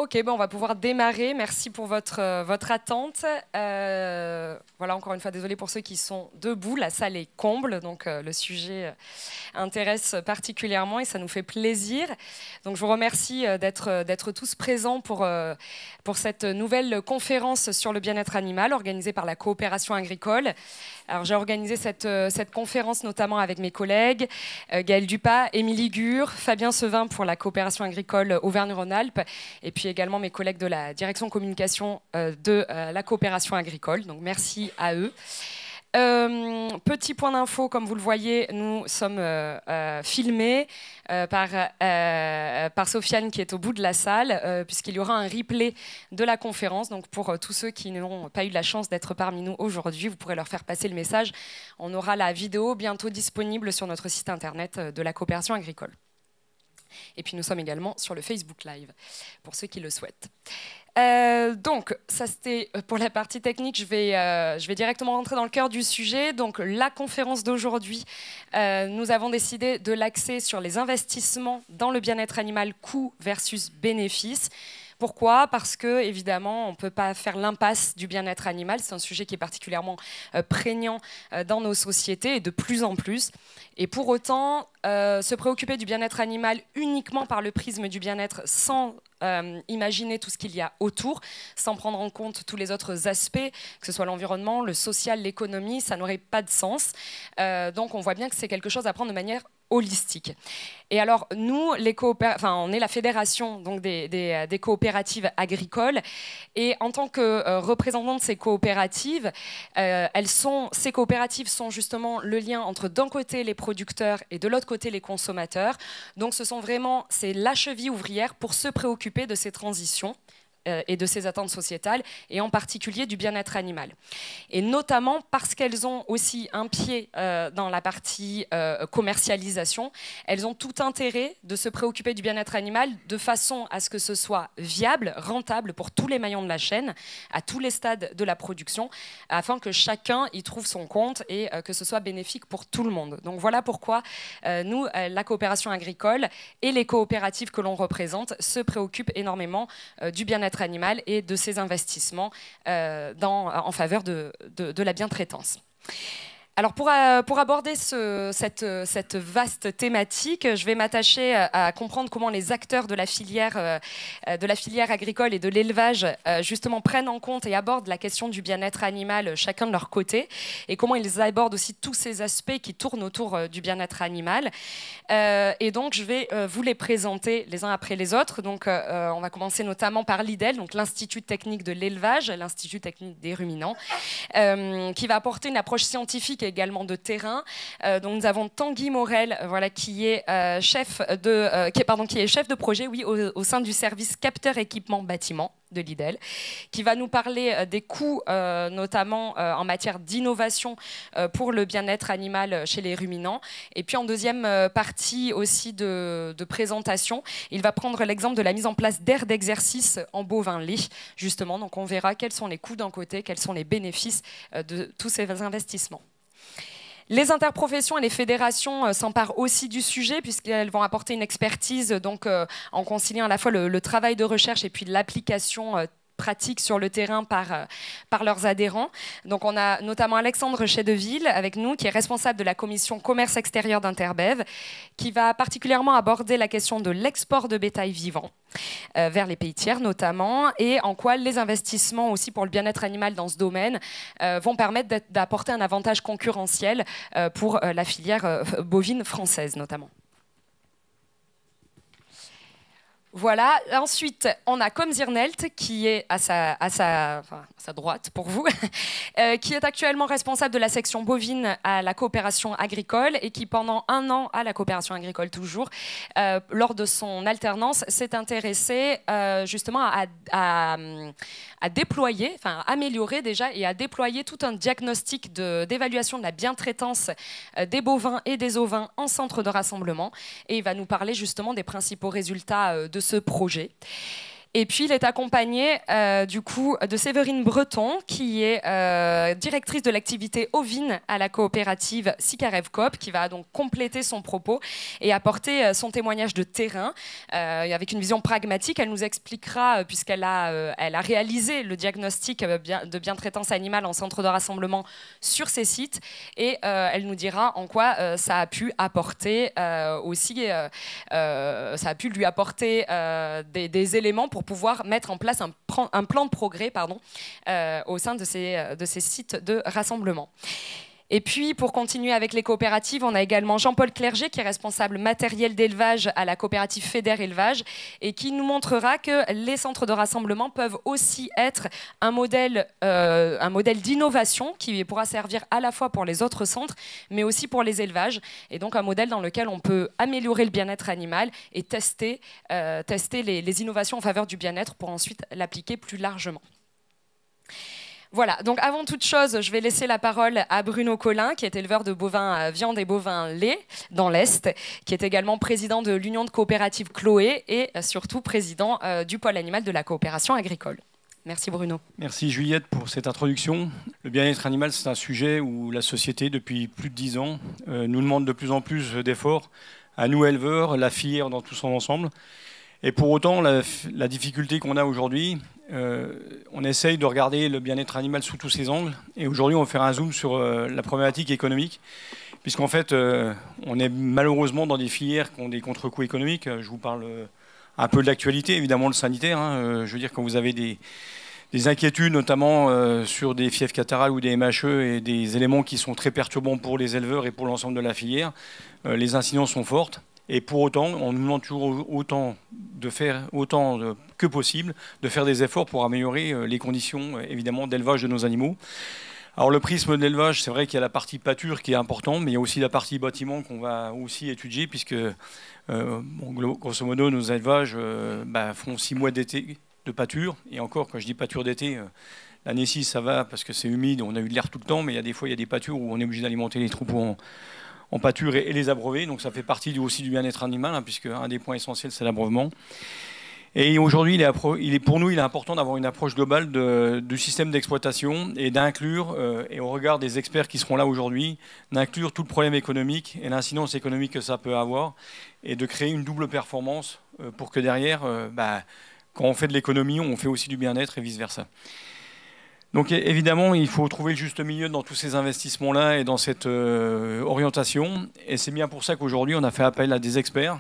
Ok, bon, on va pouvoir démarrer. Merci pour votre attente. Voilà, encore une fois, désolé pour ceux qui sont debout. La salle est comble, donc le sujet intéresse particulièrement et ça nous fait plaisir. Donc, je vous remercie d'être tous présents pour cette nouvelle conférence sur le bien-être animal organisée par la coopération agricole. Alors, j'ai organisé cette conférence notamment avec mes collègues Gaël Dupas, Émilie Gure, Fabien Sevin pour la coopération agricole Auvergne-Rhône-Alpes et puis également mes collègues de la direction communication de la coopération agricole. Donc merci à eux. Petit point d'info, comme vous le voyez, nous sommes filmés par Sofiane qui est au bout de la salle, puisqu'il y aura un replay de la conférence. Donc pour tous ceux qui n'ont pas eu la chance d'être parmi nous aujourd'hui, vous pourrez leur faire passer le message. On aura la vidéo bientôt disponible sur notre site internet de la coopération agricole. Et puis nous sommes également sur le Facebook Live, pour ceux qui le souhaitent. Donc, ça c'était pour la partie technique. Je vais directement rentrer dans le cœur du sujet. Donc, la conférence d'aujourd'hui, nous avons décidé de l'axer sur les investissements dans le bien-être animal, coût versus bénéfice. Pourquoi ? Parce que, évidemment, on ne peut pas faire l'impasse du bien-être animal. C'est un sujet qui est particulièrement prégnant dans nos sociétés et de plus en plus. Et pour autant, se préoccuper du bien-être animal uniquement par le prisme du bien-être sans imaginer tout ce qu'il y a autour, sans prendre en compte tous les autres aspects, que ce soit l'environnement, le social, l'économie, ça n'aurait pas de sens. Donc on voit bien que c'est quelque chose à prendre de manière holistique. Et alors, nous, on est la fédération donc, des coopératives agricoles. Et en tant que représentants de ces coopératives, ces coopératives sont justement le lien entre d'un côté les producteurs et de l'autre côté les consommateurs. Donc, c'est la cheville ouvrière pour se préoccuper de ces transitions et de ces attentes sociétales, et en particulier du bien-être animal. Et notamment parce qu'elles ont aussi un pied dans la partie commercialisation, elles ont tout intérêt de se préoccuper du bien-être animal de façon à ce que ce soit viable, rentable pour tous les maillons de la chaîne, à tous les stades de la production, afin que chacun y trouve son compte et que ce soit bénéfique pour tout le monde. Donc voilà pourquoi nous, la coopération agricole et les coopératives que l'on représente se préoccupent énormément du bien-être animal et de ses investissements en faveur de la bientraitance. Alors pour aborder cette vaste thématique, je vais m'attacher à comprendre comment les acteurs de la filière agricole et de l'élevage justement prennent en compte et abordent la question du bien-être animal chacun de leur côté, et comment ils abordent aussi tous ces aspects qui tournent autour du bien-être animal. Et donc je vais vous les présenter les uns après les autres. Donc on va commencer notamment par l'IDEL, donc l'Institut technique de l'élevage, l'Institut technique des ruminants, qui va apporter une approche scientifique également de terrain. Donc nous avons Tanguy Morel, voilà, qui est chef de projet, oui, au sein du service capteur équipement bâtiment de l'IDEL, qui va nous parler des coûts, notamment en matière d'innovation pour le bien-être animal chez les ruminants. Et puis en deuxième partie aussi de présentation, il va prendre l'exemple de la mise en place d'aires d'exercice en bovin lait, justement. Donc on verra quels sont les coûts d'un côté, quels sont les bénéfices de tous ces investissements. Les interprofessions et les fédérations s'emparent aussi du sujet, puisqu'elles vont apporter une expertise donc, en conciliant à la fois le travail de recherche et puis l'application pratique sur le terrain par leurs adhérents. Donc on a notamment Alexandre Chedeville avec nous, qui est responsable de la commission commerce extérieur d'Interbev, qui va particulièrement aborder la question de l'export de bétail vivant vers les pays tiers notamment, et en quoi les investissements aussi pour le bien-être animal dans ce domaine vont permettre d'apporter un avantage concurrentiel pour la filière bovine française notamment. Voilà. Ensuite, on a Côme Zirnelt, qui est à sa droite pour vous, qui est actuellement responsable de la section bovine à la coopération agricole et qui, pendant 1 an, à la coopération agricole toujours, lors de son alternance, s'est intéressé justement à déployer, enfin à améliorer déjà et à déployer tout un diagnostic d'évaluation de la bientraitance des bovins et des ovins en centre de rassemblement. Et il va nous parler justement des principaux résultats de ce projet. Et puis, il est accompagné du coup de Séverine Breton, qui est directrice de l'activité ovine à la coopérative Sikarev Coop, qui va donc compléter son propos et apporter son témoignage de terrain avec une vision pragmatique. Elle nous expliquera, puisqu'elle elle a réalisé le diagnostic de bientraitance animale en centre de rassemblement sur ces sites, et elle nous dira en quoi ça a pu apporter aussi, ça a pu lui apporter des éléments pour pouvoir mettre en place un plan de progrès au sein de ces sites de rassemblement. Et puis, pour continuer avec les coopératives, on a également Jean-Paul Clerget, qui est responsable matériel d'élevage à la coopérative Fédère Élevage, et qui nous montrera que les centres de rassemblement peuvent aussi être un modèle d'innovation qui pourra servir à la fois pour les autres centres, mais aussi pour les élevages, et donc un modèle dans lequel on peut améliorer le bien-être animal et tester les innovations en faveur du bien-être pour ensuite l'appliquer plus largement. Voilà, donc avant toute chose, je vais laisser la parole à Bruno Collin, qui est éleveur de bovins viande et bovins lait dans l'Est, qui est également président de l'Union de coopératives Chloé et surtout président du pôle animal de la coopération agricole. Merci Bruno. Merci Juliette pour cette introduction. Le bien-être animal, c'est un sujet où la société, depuis plus de 10 ans, nous demande de plus en plus d'efforts à nous éleveurs, la filière dans tout son ensemble. Et pour autant, la difficulté qu'on a aujourd'hui, on essaye de regarder le bien-être animal sous tous ses angles. Et aujourd'hui, on va faire un zoom sur la problématique économique, puisqu'en fait, on est malheureusement dans des filières qui ont des contre-coups économiques. Je vous parle un peu de l'actualité, évidemment le sanitaire. Je veux dire, quand vous avez des inquiétudes, notamment sur des fièvres catarrhales ou des MHE et des éléments qui sont très perturbants pour les éleveurs et pour l'ensemble de la filière, les incidences sont fortes. Et pour autant, on nous demande toujours autant que possible de faire des efforts pour améliorer les conditions, évidemment, d'élevage de nos animaux. Alors le prisme de l'élevage, c'est vrai qu'il y a la partie pâture qui est importante, mais il y a aussi la partie bâtiment qu'on va aussi étudier, puisque grosso modo, nos élevages font 6 mois d'été de pâture. Et encore, quand je dis pâture d'été, l'année-ci, ça va parce que c'est humide, on a eu de l'air tout le temps, mais il y a des fois, il y a des pâtures où on est obligé d'alimenter les troupeaux en pâture et les abreuver. Donc ça fait partie aussi du bien-être animal, puisque un des points essentiels, c'est l'abreuvement. Et aujourd'hui, pour nous, il est important d'avoir une approche globale du système d'exploitation et d'inclure, et au regard des experts qui seront là aujourd'hui, d'inclure tout le problème économique et l'incidence économique que ça peut avoir, et de créer une double performance pour que derrière, quand on fait de l'économie, on fait aussi du bien-être et vice-versa. Donc évidemment, il faut trouver le juste milieu dans tous ces investissements-là et dans cette orientation. Et c'est bien pour ça qu'aujourd'hui, on a fait appel à des experts.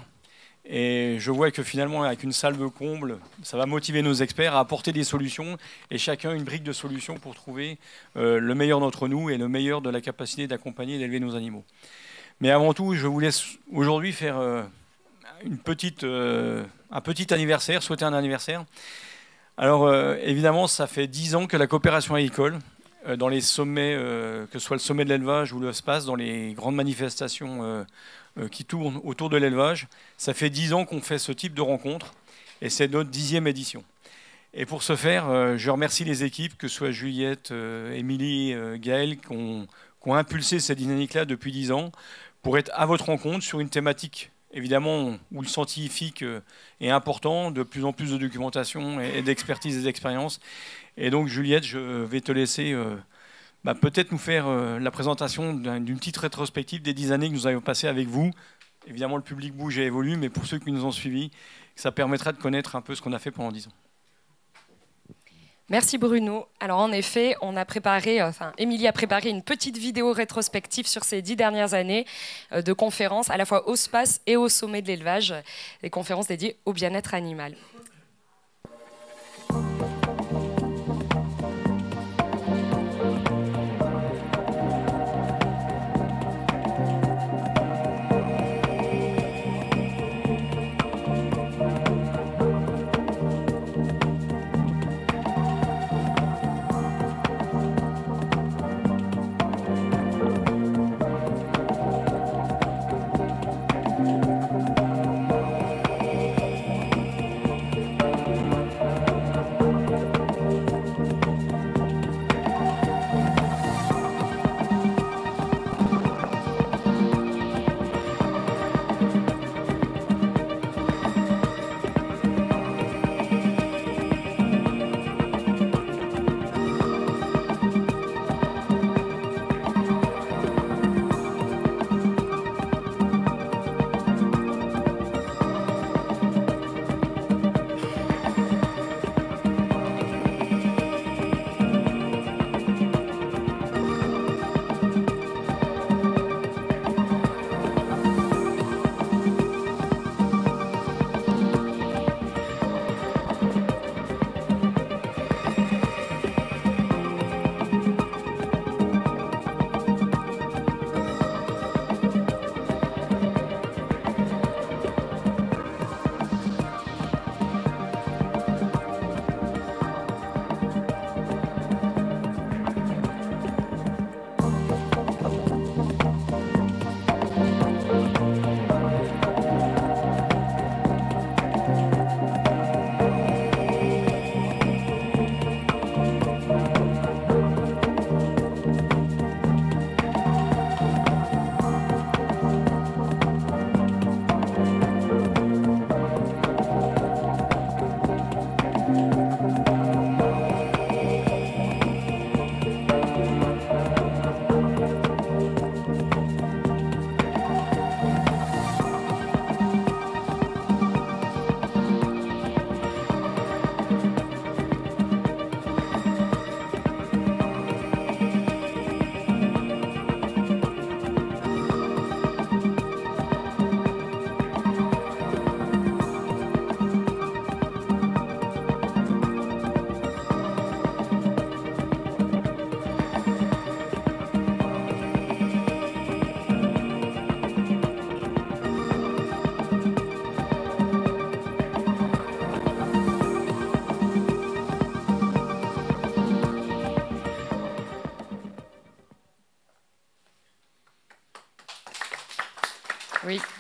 Et je vois que finalement, avec une salve comble, ça va motiver nos experts à apporter des solutions, et chacun une brique de solutions pour trouver le meilleur d'entre nous et le meilleur de la capacité d'accompagner et d'élever nos animaux. Mais avant tout, je vous laisse aujourd'hui faire un petit anniversaire, souhaiter un anniversaire. Alors évidemment, ça fait 10 ans que la coopération agricole, dans les sommets, que ce soit le sommet de l'élevage ou le SPACE, dans les grandes manifestations qui tournent autour de l'élevage, ça fait 10 ans qu'on fait ce type de rencontre, et c'est notre 10e édition. Et pour ce faire, je remercie les équipes, que ce soit Juliette, Émilie, Gaëlle, qui ont impulsé cette dynamique-là depuis 10 ans, pour être à votre rencontre sur une thématique évidemment où le scientifique est important, de plus en plus de documentation et d'expertise et d'expérience. Et donc Juliette, je vais te laisser peut-être nous faire la présentation d'une petite rétrospective des 10 années que nous avons passées avec vous. Évidemment, le public bouge et évolue, mais pour ceux qui nous ont suivis, ça permettra de connaître un peu ce qu'on a fait pendant 10 ans. Merci Bruno. Alors en effet, Émilie a préparé une petite vidéo rétrospective sur ces 10 dernières années de conférences, à la fois au SPACE et au sommet de l'élevage, des conférences dédiées au bien-être animal.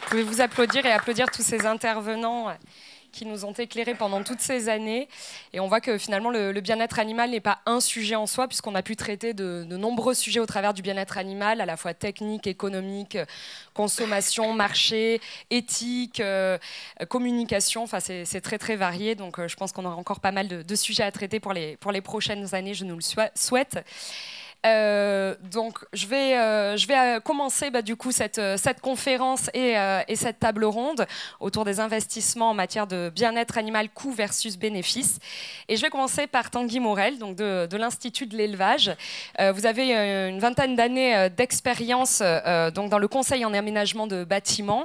Vous pouvez vous applaudir et applaudir tous ces intervenants qui nous ont éclairés pendant toutes ces années. Et on voit que finalement, le bien-être animal n'est pas un sujet en soi, puisqu'on a pu traiter de nombreux sujets au travers du bien-être animal, à la fois technique, économique, consommation, marché, éthique, communication. Enfin, c'est très, très varié. Donc, je pense qu'on aura encore pas mal de sujets à traiter pour les prochaines années. Je nous le souhaite. Donc je vais commencer du coup cette conférence et cette table ronde autour des investissements en matière de bien-être animal, coût versus bénéfice. Et je vais commencer par Tanguy Morel, donc de l'Institut de l'élevage. Vous avez une vingtaine d'années d'expérience donc dans le conseil en aménagement de bâtiments.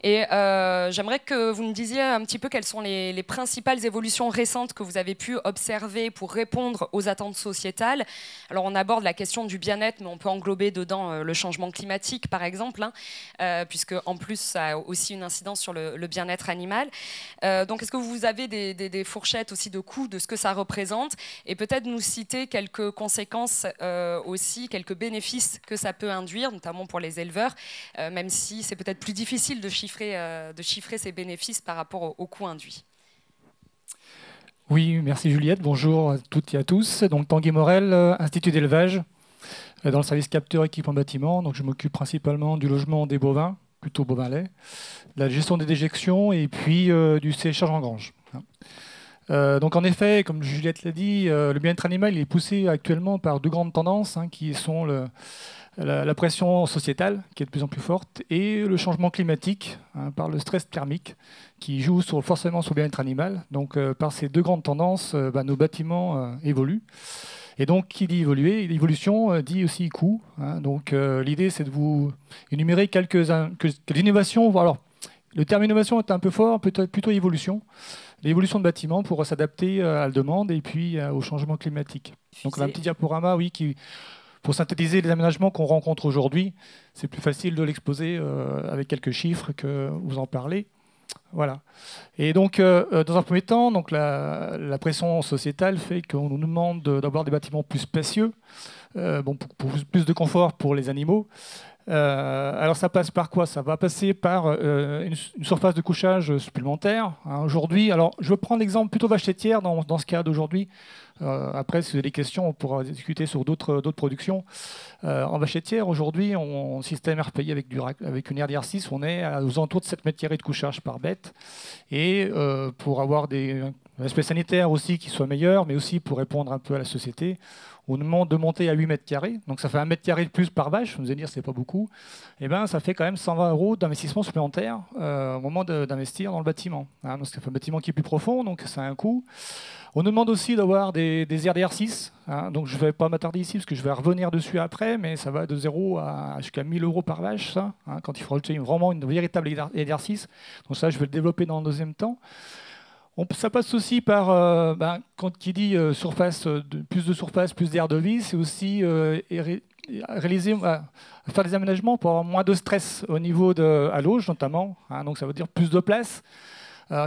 Et j'aimerais que vous me disiez un petit peu quelles sont les principales évolutions récentes que vous avez pu observer pour répondre aux attentes sociétales. Alors on aborde la question du bien-être, mais on peut englober dedans le changement climatique, par exemple, puisque en plus, ça a aussi une incidence sur le bien-être animal. Donc, est-ce que vous avez des fourchettes aussi de coûts de ce que ça représente, et peut-être nous citer quelques conséquences aussi, quelques bénéfices que ça peut induire, notamment pour les éleveurs, même si c'est peut-être plus difficile de chiffrer ces bénéfices par rapport aux coûts induits. Oui, merci Juliette. Bonjour à toutes et à tous. Donc Tanguy Morel, Institut d'élevage, dans le service capteur équipement bâtiment. Donc je m'occupe principalement du logement des bovins, plutôt bovins-lait, de la gestion des déjections et puis du séchage en grange. Donc en effet, comme Juliette l'a dit, le bien-être animal il est poussé actuellement par deux grandes tendances qui sont la pression sociétale qui est de plus en plus forte et le changement climatique par le stress thermique qui joue forcément sur le bien-être animal. Donc par ces deux grandes tendances, nos bâtiments évoluent. Et donc qui dit évoluer, l'évolution dit aussi coût. Donc l'idée c'est de vous énumérer quelques innovations. Alors le terme innovation est un peu fort, peut-être plutôt évolution. L'évolution de bâtiments pour s'adapter à la demande et puis au changement climatique. Donc on a un petit diaporama, oui, pour synthétiser les aménagements qu'on rencontre aujourd'hui. C'est plus facile de l'exposer avec quelques chiffres que vous en parlez. Voilà. Et donc, dans un premier temps, donc la pression sociétale fait qu'on nous demande d'avoir des bâtiments plus spacieux, pour plus de confort pour les animaux. Alors ça passe par quoi? Ça va passer par une surface de couchage supplémentaire. Aujourd'hui, alors je vais prendre l'exemple plutôt vache laitière dans ce cas d'aujourd'hui. Après, si vous avez des questions, on pourra discuter sur d'autres productions. En vache laitière, aujourd'hui, en système RPI avec une RDR6, on est aux alentours de 7 mètres carrés de couchage par bête. Et pour avoir un aspect sanitaire aussi qui soit meilleur, mais aussi pour répondre un peu à la société, on demande de monter à 8 mètres carrés. Donc ça fait 1 mètre carré de plus par vache. Vous allez dire c'est pas beaucoup. Et ben ça fait quand même 120 € d'investissement supplémentaire au moment d'investir dans le bâtiment. Donc c'est un bâtiment qui est plus profond, donc ça a un coût. On nous demande aussi d'avoir des RDR6. Donc je ne vais pas m'attarder ici parce que je vais revenir dessus après, mais ça va de 0 jusqu'à 1 000 € par vache, ça, quand il faut rajouter vraiment une véritable RDR6. Donc ça, je vais le développer dans le deuxième temps. Ça passe aussi par, quand qui dit plus de surface, plus d'air de vie, c'est aussi faire des aménagements pour avoir moins de stress au niveau à l'auge notamment. Donc ça veut dire plus de place.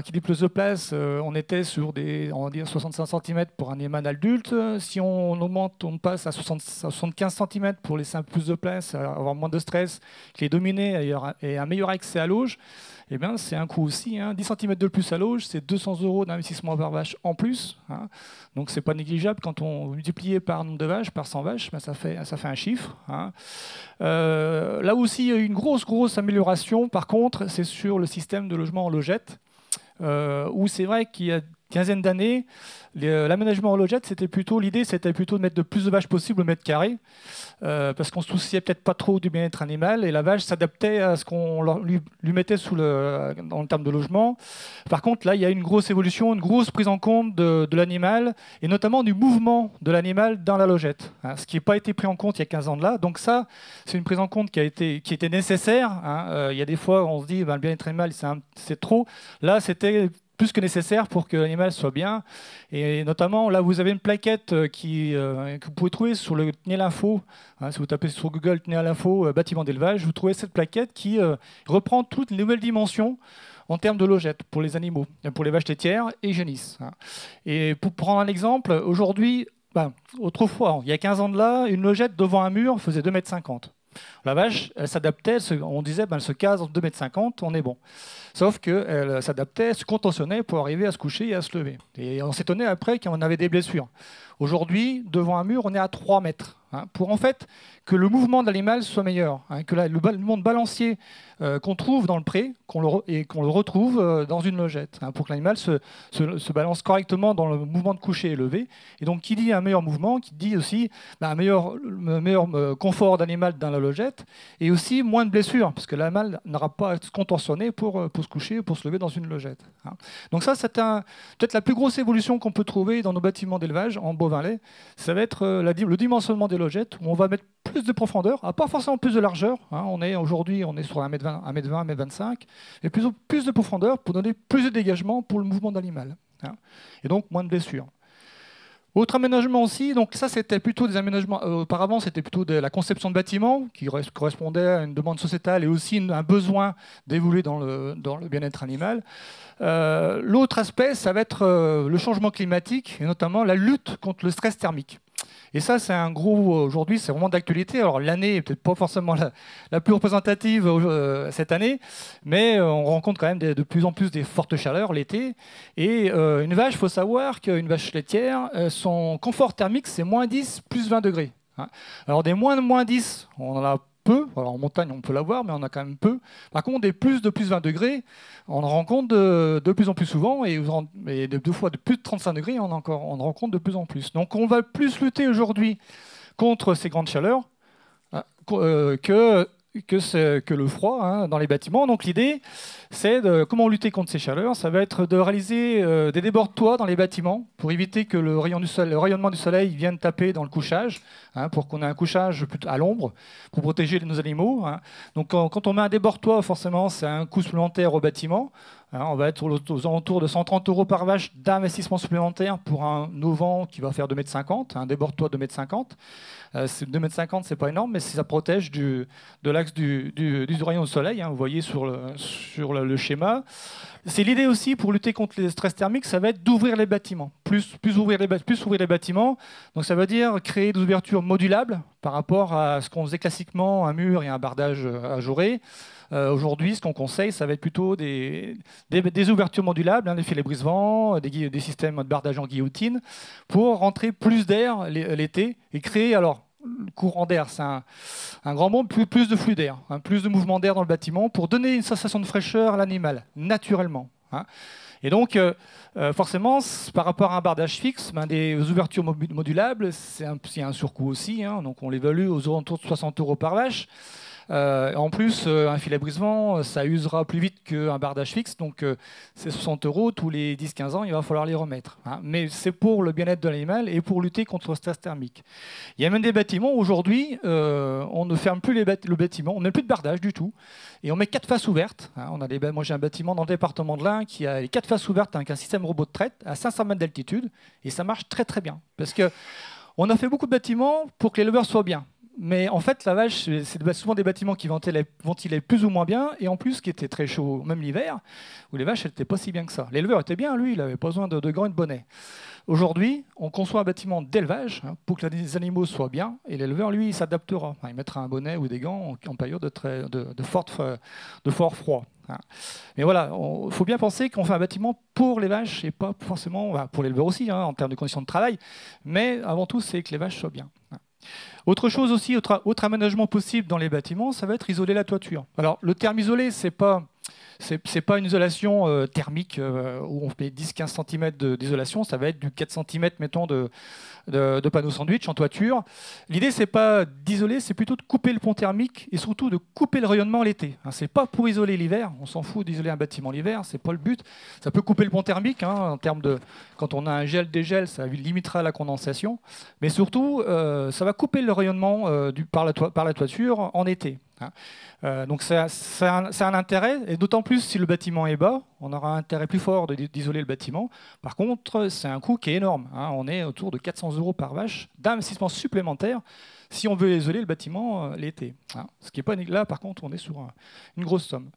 Qui dit plus de place, on était sur on va dire 65 cm pour un animal adulte. Si on augmente, on passe à 75 cm pour laisser un peu plus de place, avoir moins de stress, qu'il est dominé et un meilleur accès à l'auge. Eh bien, c'est un coût aussi. 10 cm de plus à l'auge, c'est 200 € d'investissement par vache en plus. Donc, ce n'est pas négligeable. Quand on multiplie par nombre de vaches, par 100 vaches, ça fait un chiffre. Là aussi, il y a eu une grosse amélioration. Par contre, c'est sur le système de logement en logette, où c'est vrai qu'il y a une quinzaine d'années, l'aménagement en logette, l'idée c'était plutôt de mettre le plus de vaches possible au mètre carré, parce qu'on se souciait peut-être pas trop du bien-être animal, et la vache s'adaptait à ce qu'on lui mettait dans le terme de logement. Par contre, là, il y a une grosse évolution, une grosse prise en compte de l'animal, et notamment du mouvement de l'animal dans la logette, ce qui n'a pas été pris en compte il y a 15 ans de là. Donc ça, c'est une prise en compte qui était nécessaire. Il y a des fois, on se dit, le bien-être animal, c'est trop. Là, c'était plus que nécessaire pour que l'animal soit bien. Et notamment, là, vous avez une plaquette que vous pouvez trouver sur le TNIEL Info. Si vous tapez sur Google TNIEL Info, bâtiment d'élevage, vous trouvez cette plaquette qui reprend toutes les nouvelles dimensions en termes de logette pour les animaux, pour les vaches laitières et génisses. Et pour prendre un exemple, aujourd'hui, autrefois, il y a 15 ans de là, une logette devant un mur faisait 2,50 m. La vache, elle s'adaptait, on disait, elle se case en 2,50 m, on est bon. Sauf qu'elle s'adaptait, elle se contentionnait pour arriver à se coucher et à se lever. Et on s'étonnait après qu'on avait des blessures. Aujourd'hui, devant un mur, on est à 3 mètres. Pour en fait que le mouvement de l'animal soit meilleur, que le monde balancier qu'on trouve dans le pré, qu'on le retrouve dans une logette, pour que l'animal se balance correctement dans le mouvement de coucher et lever. Et donc, qui dit un meilleur mouvement, qui dit aussi un meilleur confort d'animal dans la logette, et aussi moins de blessures, parce que l'animal n'aura pas à se contorsionner pour se coucher, pour se lever dans une logette. Donc ça, c'est peut-être la plus grosse évolution qu'on peut trouver dans nos bâtiments d'élevage en bovin-lait. Ça va être le dimensionnement des logettes, où on va mettre plus de profondeur, pas forcément plus de largeur. Aujourd'hui, on est sur 1,20 m, 1,25 m, mais plus de profondeur pour donner plus de dégagement pour le mouvement de l'animal. Et donc, moins de blessures. Autre aménagement aussi, donc ça c'était plutôt des aménagements, auparavant c'était plutôt de la conception de bâtiments qui correspondait à une demande sociétale et aussi un besoin d'évoluer dans le bien-être animal. L'autre aspect, ça va être le changement climatique et notamment la lutte contre le stress thermique. Et ça, c'est un gros, aujourd'hui, c'est vraiment d'actualité. Alors l'année n'est peut-être pas forcément la plus représentative cette année, mais on rencontre quand même de plus en plus des fortes chaleurs l'été. Et une vache, il faut savoir qu'une vache laitière, son confort thermique, c'est moins 10, plus 20 degrés. Alors des moins 10, on en a peu. Alors en montagne, on peut l'avoir, mais on a quand même peu. Par contre, des plus 20 degrés, on en rencontre de plus en plus souvent, et deux fois de plus de 35 degrés, on en rencontre de plus en plus. Donc on va plus lutter aujourd'hui contre ces grandes chaleurs que le froid dans les bâtiments. Donc l'idée, c'est comment lutter contre ces chaleurs. Ça va être de réaliser des débords de toit dans les bâtiments pour éviter que le rayonnement du soleil vienne taper dans le couchage, pour qu'on ait un couchage à l'ombre, pour protéger nos animaux. Donc quand on met un débord de toit, forcément, c'est un coût supplémentaire au bâtiment. On va être aux alentours de 130 € par vache d'investissement supplémentaire pour un auvent qui va faire 2,50 m, un débord de toit de 2,50 m. 2,50 m, c'est pas énorme, mais ça protège de l'axe du rayon du soleil. Vous voyez sur le schéma. C'est l'idée aussi pour lutter contre les stress thermiques, ça va être d'ouvrir les bâtiments. Plus ouvrir les bâtiments. Donc ça veut dire créer des ouvertures modulables par rapport à ce qu'on faisait classiquement, un mur et un bardage ajouré. Aujourd'hui, ce qu'on conseille, ça va être plutôt des ouvertures modulables, des filets brise-vent, des systèmes de bardage en guillotine, pour rentrer plus d'air l'été et créer, alors, le courant d'air, c'est un grand mot, plus de flux d'air, plus de mouvement d'air dans le bâtiment pour donner une sensation de fraîcheur à l'animal, naturellement. Et donc, forcément, par rapport à un bardage fixe, des ouvertures modulables, c'est un surcoût aussi. Donc, on l'évalue aux alentours de 60 € par vache. En plus, un filet brise-vent, ça usera plus vite qu'un bardage fixe, donc c'est 60 € tous les 10-15 ans, il va falloir les remettre. Mais c'est pour le bien-être de l'animal et pour lutter contre le stress thermique. Il y a même des bâtiments, aujourd'hui, on ne ferme plus le bâtiment, on ne met plus de bardage du tout, et on met 4 faces ouvertes. Moi j'ai un bâtiment dans le département de l'Ain qui a les 4 faces ouvertes avec un système robot de traite à 500 mètres d'altitude, et ça marche très très bien, parce qu'on a fait beaucoup de bâtiments pour que l'éleveur soit bien. Mais en fait, la vache, c'est souvent des bâtiments qui ventilaient plus ou moins bien, et en plus qui étaient très chauds, même l'hiver, où les vaches n'étaient pas si bien que ça. L'éleveur était bien, lui, il n'avait pas besoin de gants et de bonnets. Aujourd'hui, on conçoit un bâtiment d'élevage pour que les animaux soient bien, et l'éleveur, lui, il s'adaptera. Il mettra un bonnet ou des gants en période de fort froid. Mais voilà, il faut bien penser qu'on fait un bâtiment pour les vaches, et pas forcément pour l'éleveur aussi, en termes de conditions de travail, mais avant tout, c'est que les vaches soient bien. Autre chose aussi, autre aménagement possible dans les bâtiments, ça va être isoler la toiture. Alors, le terme isolé, c'est pas une isolation thermique où on fait 10-15 cm d'isolation, ça va être du 4 cm, mettons, de panneaux sandwich en toiture. L'idée, c'est pas d'isoler, c'est plutôt de couper le pont thermique et surtout de couper le rayonnement l'été. C'est pas pour isoler l'hiver, on s'en fout d'isoler un bâtiment l'hiver, c'est pas le but. Ça peut couper le pont thermique, en termes de... Quand on a un gel-dégel, ça limitera la condensation, mais surtout, ça va couper le rayonnement par la toiture en été. Donc c'est un intérêt, et d'autant plus si le bâtiment est bas, on aura un intérêt plus fort d'isoler le bâtiment. Par contre, c'est un coût qui est énorme. On est autour de 400 € par vache d'investissement supplémentaire si on veut isoler le bâtiment l'été. Ce qui n'est pas là, par contre, on est sur une grosse somme.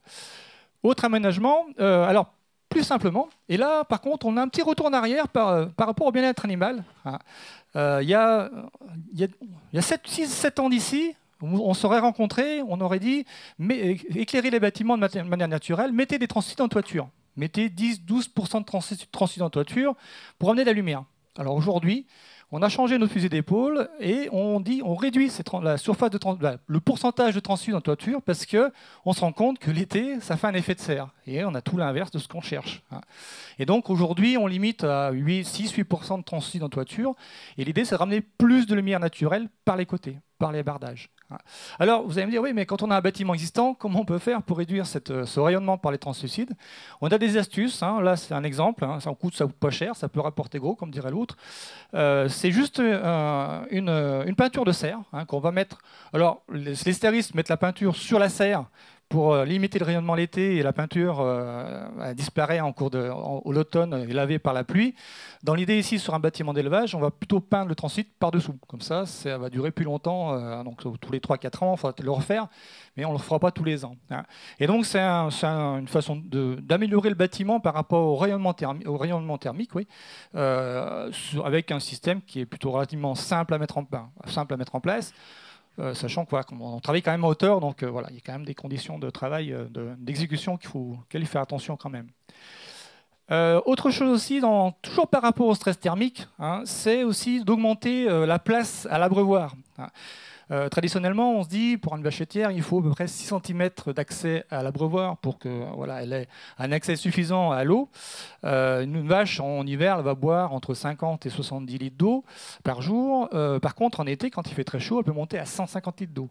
Autre aménagement, alors plus simplement, et là, par contre, on a un petit retour en arrière par rapport au bien-être animal. Il y a 6-7 ans d'ici, On serait rencontrés, on aurait dit, mais, éclairez les bâtiments de manière naturelle, mettez des transits en toiture. Mettez 10-12% de transits en toiture pour amener de la lumière. Alors aujourd'hui, on a changé notre fusil d'épaule et on réduit la surface le pourcentage de transits en toiture parce qu'on se rend compte que l'été, ça fait un effet de serre. Et on a tout l'inverse de ce qu'on cherche. Et donc aujourd'hui, on limite à 6-8% de transits en toiture. Et l'idée, c'est de ramener plus de lumière naturelle par les côtés, par les bardages. Alors, vous allez me dire, oui, mais quand on a un bâtiment existant, comment on peut faire pour réduire ce rayonnement par les translucides? On a des astuces. Là, c'est un exemple. Ça coûte pas cher, ça peut rapporter gros, comme dirait l'autre. C'est juste une peinture de serre qu'on va mettre. Alors, les stéristes mettent la peinture sur la serre pour limiter le rayonnement l'été et la peinture disparaît au l'automne et lavée par la pluie. Dans l'idée ici, sur un bâtiment d'élevage, on va plutôt peindre le transit par-dessous. Comme ça va durer plus longtemps. Donc tous les 3-4 ans, il faudra le refaire, mais on ne le fera pas tous les ans. Et donc c'est une façon d'améliorer le bâtiment par rapport au rayonnement thermique, oui, avec un système qui est plutôt relativement simple à mettre en place. Sachant qu'on travaille quand même à hauteur, donc voilà, il y a quand même des conditions de travail, d'exécution auxquelles il faut faire attention quand même. Autre chose aussi, toujours par rapport au stress thermique, c'est aussi d'augmenter la place à l'abreuvoir. Traditionnellement, on se dit, pour une vache laitière, il faut à peu près 6 cm d'accès à l'abreuvoir pour qu'elle ait un accès suffisant à l'eau. Une vache, en hiver, elle va boire entre 50 et 70 litres d'eau par jour. Par contre, en été, quand il fait très chaud, elle peut monter à 150 litres d'eau.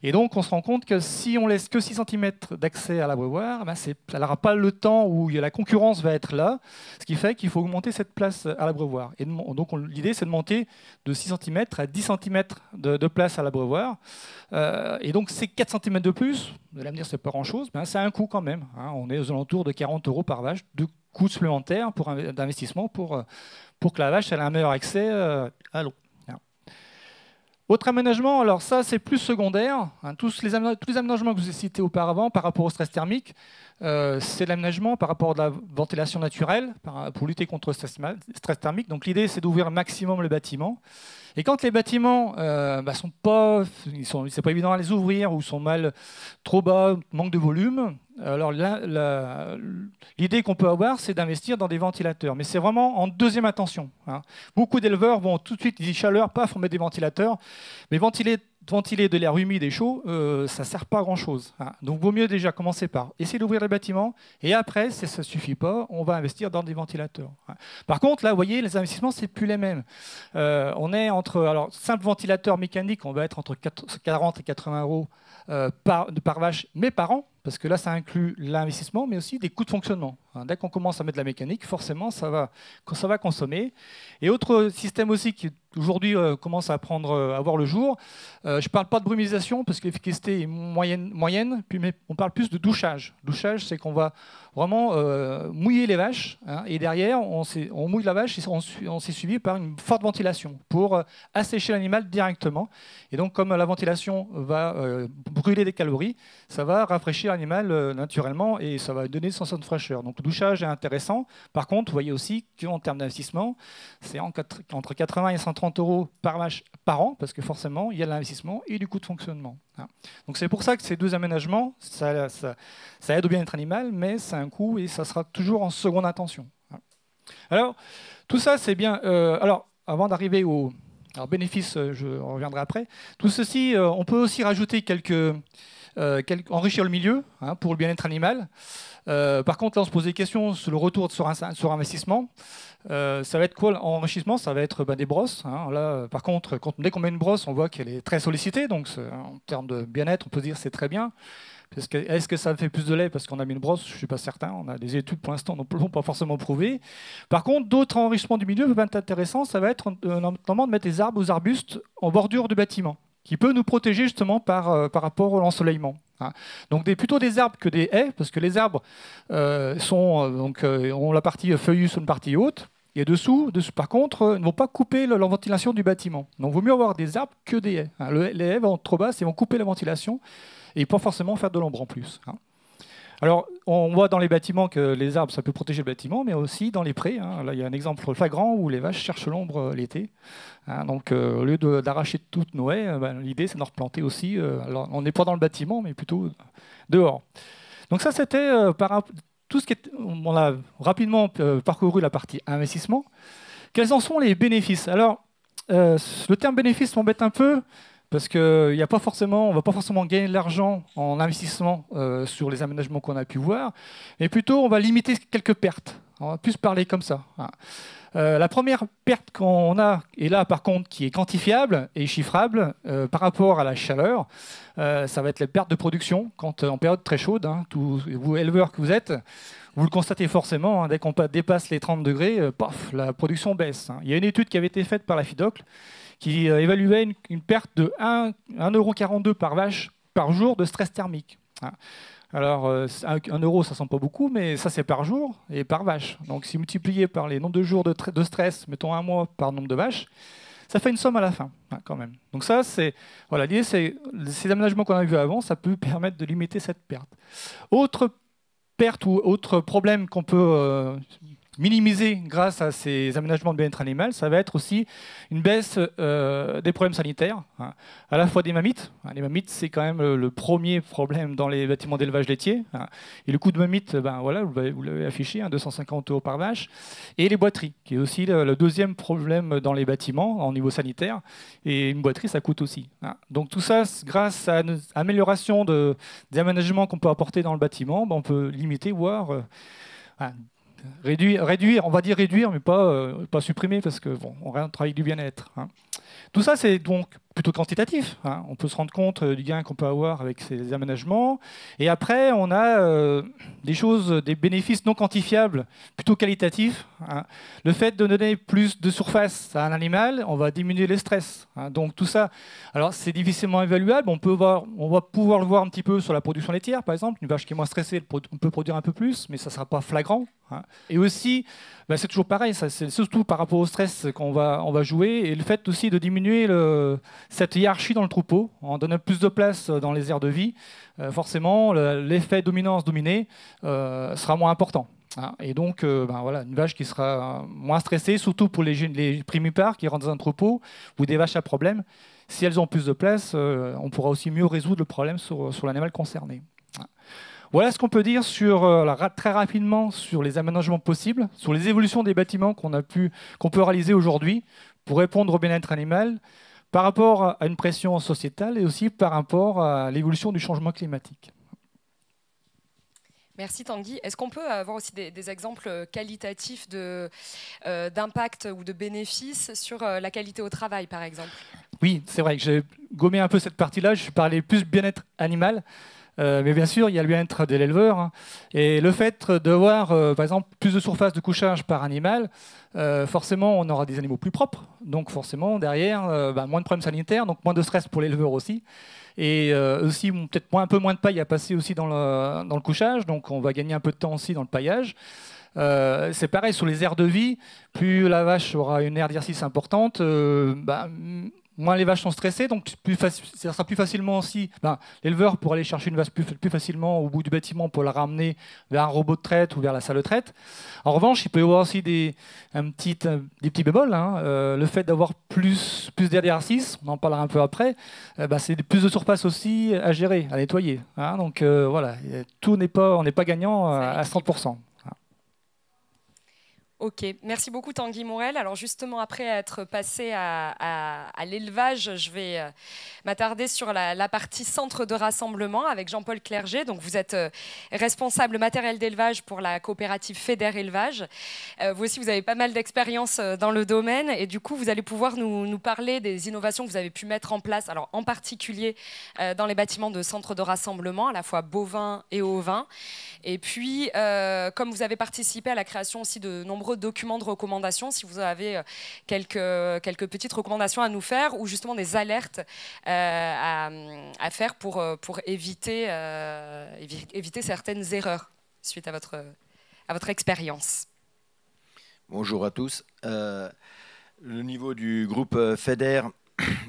Et donc, on se rend compte que si on laisse que 6 cm d'accès à l'abreuvoir, elle n'aura pas le temps où la concurrence va être là, ce qui fait qu'il faut augmenter cette place à l'abreuvoir. Et donc, l'idée, c'est de monter de 6 cm à 10 cm de place à l'abreuvoir. Et donc, ces 4 cm de plus, vous allez me dire, c'est pas grand-chose, mais c'est un coût quand même. On est aux alentours de 40 € par vache, de coûts supplémentaires d'investissement pour que la vache ait un meilleur accès à l'eau. Autre aménagement, alors ça c'est plus secondaire. Tous les aménagements que je vous ai cités auparavant par rapport au stress thermique, c'est l'aménagement par rapport à la ventilation naturelle pour lutter contre le stress thermique. Donc l'idée c'est d'ouvrir un maximum le bâtiment. Et quand les bâtiments c'est pas évident à les ouvrir ou sont trop bas, manque de volume, alors l'idée qu'on peut avoir, c'est d'investir dans des ventilateurs. Mais c'est vraiment en deuxième intention. Beaucoup d'éleveurs vont tout de suite, ils disent chaleur, paf, on met des ventilateurs. Mais ventiler de l'air humide et chaud, ça ne sert pas à grand-chose. Donc, il vaut mieux déjà commencer par essayer d'ouvrir les bâtiments. Et après, si ça ne suffit pas, on va investir dans des ventilateurs. Par contre, là, vous voyez, les investissements, ce n'est plus les mêmes. On est alors, simple ventilateur mécanique, on va être entre 40 et 80 € par vache, mais par an. Parce que là, ça inclut l'investissement, mais aussi des coûts de fonctionnement. Dès qu'on commence à mettre de la mécanique, forcément, ça va consommer. Et autre système aussi qui aujourd'hui commence à voir le jour, je ne parle pas de brumisation parce que l'efficacité est moyenne, mais on parle plus de douchage. Douchage, c'est qu'on va vraiment mouiller les vaches, et derrière, on mouille la vache et on s'est suivi par une forte ventilation pour assécher l'animal directement. Et donc, comme la ventilation va brûler des calories, ça va rafraîchir l'animal naturellement et ça va donner une sensation de fraîcheur. Donc, le douchage est intéressant. Par contre, vous voyez aussi qu'en termes d'investissement, c'est entre 80 et 130 € par vache par an, parce que forcément, il y a l'investissement et du coût de fonctionnement. Donc c'est pour ça que ces deux aménagements, ça aide au bien-être animal, mais c'est un coût et ça sera toujours en seconde intention. Alors, tout ça, c'est bien. Alors, avant d'arriver aux bénéfices, je reviendrai après. Tout ceci, on peut aussi rajouter enrichir le milieu pour le bien-être animal. Par contre, là, on se pose des questions sur le retour sur investissement. Ça va être quoi l'enrichissement? Ça va être des brosses. Là, par contre, dès qu'on met une brosse, on voit qu'elle est très sollicitée. Donc, en termes de bien-être, on peut dire que c'est très bien. Est-ce que ça fait plus de lait parce qu'on a mis une brosse? Je ne suis pas certain. On a des études pour l'instant qui n'ont pas forcément prouvé. Par contre, d'autres enrichissements du milieu peuvent être intéressants. Ça va être notamment de mettre des arbres ou arbustes en bordure du bâtiment, qui peut nous protéger justement par rapport à l'ensoleillement. Donc plutôt des arbres que des haies, parce que les arbres ont la partie feuillue sur une partie haute, et dessous par contre, ne vont pas couper la ventilation du bâtiment. Donc il vaut mieux avoir des arbres que des haies. Les haies vont être trop basses et vont couper la ventilation, et pas forcément faire de l'ombre en plus. Alors, on voit dans les bâtiments que les arbres, ça peut protéger le bâtiment, mais aussi dans les prés. Hein. Là, il y a un exemple flagrant où les vaches cherchent l'ombre l'été. Hein. Donc, au lieu d'arracher toutes nos haies, l'idée, c'est d'en replanter aussi. Alors, on n'est pas dans le bâtiment, mais plutôt dehors. Donc ça, c'était tout ce qui est... On a rapidement parcouru la partie investissement. Quels en sont les bénéfices? Alors, le terme bénéfice m'embête un peu, parce qu'on ne va pas forcément gagner de l'argent en investissement sur les aménagements qu'on a pu voir, mais plutôt on va limiter quelques pertes. On va plus parler comme ça. Hein. La première perte qu'on a, et là par contre qui est quantifiable et chiffrable par rapport à la chaleur, ça va être les pertes de production quand en période très chaude. Hein, tous vous éleveurs que vous êtes, vous le constatez forcément, hein, dès qu'on dépasse les 30 degrés, paf, la production baisse. Hein. Il y a une étude qui avait été faite par la FIDOC qui évaluait une perte de 1,42 € par vache par jour de stress thermique. Hein. Alors, 1 €, ça ne sent pas beaucoup, mais ça, c'est par jour et par vache. Donc, si multiplié par les nombres de jours de stress, mettons un mois par nombre de vaches, ça fait une somme à la fin, hein, quand même. Donc ça, c'est... Voilà, l'idée, c'est ces aménagements qu'on a vus avant, ça peut permettre de limiter cette perte. Autre perte ou autre problème qu'on peut minimiser grâce à ces aménagements de bien-être animal, ça va être aussi une baisse des problèmes sanitaires, hein, à la fois des mammites. Hein, les mammites, c'est quand même le premier problème dans les bâtiments d'élevage laitier. Hein, et le coût de mammites, voilà, vous l'avez affiché, hein, 250 € par vache. Et les boiteries, qui est aussi le deuxième problème dans les bâtiments, au niveau sanitaire. Et une boiterie, ça coûte aussi. Hein. Donc tout ça, grâce à une amélioration des aménagements qu'on peut apporter dans le bâtiment, on peut limiter, voire... réduire, on va dire réduire, mais pas supprimer, parce que bon, on travaille du bien-être. Hein. Tout ça, c'est donc plutôt quantitatif. Hein. On peut se rendre compte du gain qu'on peut avoir avec ces aménagements. Et après, on a des bénéfices non quantifiables, plutôt qualitatifs. Hein. Le fait de donner plus de surface à un animal, on va diminuer le stress. Hein. Donc tout ça, alors c'est difficilement évaluable. On va pouvoir le voir un petit peu sur la production laitière, par exemple. Une vache qui est moins stressée, on peut produire un peu plus, mais ça ne sera pas flagrant. Hein. Et aussi, c'est toujours pareil, c'est surtout par rapport au stress qu'on va jouer, et le fait aussi de diminuer cette hiérarchie dans le troupeau, en donnant plus de place dans les aires de vie, forcément l'effet dominance-dominée sera moins important. Hein. Et donc, voilà, une vache qui sera moins stressée, surtout pour les primipares qui rentrent dans un troupeau, ou des vaches à problème, si elles ont plus de place, on pourra aussi mieux résoudre le problème sur l'animal concerné. Voilà ce qu'on peut dire très rapidement sur les aménagements possibles, sur les évolutions des bâtiments qu'on peut réaliser aujourd'hui pour répondre au bien-être animal par rapport à une pression sociétale et aussi par rapport à l'évolution du changement climatique. Merci Tanguy. Est-ce qu'on peut avoir aussi des exemples qualitatifs d'impact ou de bénéfices sur la qualité au travail, par exemple? Oui, c'est vrai que j'ai gommé un peu cette partie-là. Je parlais plus bien-être animal. Mais bien sûr, il y a le bien-être de l'éleveur. Hein. Et le fait d'avoir, par exemple, plus de surface de couchage par animal, forcément, on aura des animaux plus propres. Donc forcément, derrière, moins de problèmes sanitaires, donc moins de stress pour l'éleveur aussi. Et aussi, peut-être un peu moins de paille à passer aussi dans le couchage. Donc on va gagner un peu de temps aussi dans le paillage. C'est pareil sur les aires de vie. Plus la vache aura une aire d'exercice importante, moins les vaches sont stressées, donc ça sera plus facilement aussi. L'éleveur pourra aller chercher une vache plus facilement au bout du bâtiment pour la ramener vers un robot de traite ou vers la salle de traite. En revanche, il peut y avoir aussi des petits bémols. Hein. Le fait d'avoir plus d'air d'exercice, on en parlera un peu après, c'est plus de surface aussi à gérer, à nettoyer. Hein. Donc voilà, on n'est pas gagnant à 100%. Ok, merci beaucoup Tanguy Morel. Alors justement, après être passé à l'élevage, je vais m'attarder sur la partie centre de rassemblement avec Jean-Paul Clerget. Donc vous êtes responsable matériel d'élevage pour la coopérative Fédère Élevage. Vous aussi, vous avez pas mal d'expérience dans le domaine et du coup, vous allez pouvoir nous parler des innovations que vous avez pu mettre en place, alors en particulier dans les bâtiments de centre de rassemblement, à la fois bovins et ovins. Et puis, comme vous avez participé à la création aussi de nombreux documents de recommandations, si vous avez quelques petites recommandations à nous faire ou justement des alertes à faire pour éviter certaines erreurs suite à votre expérience. Bonjour à tous. Le niveau du groupe Fédère,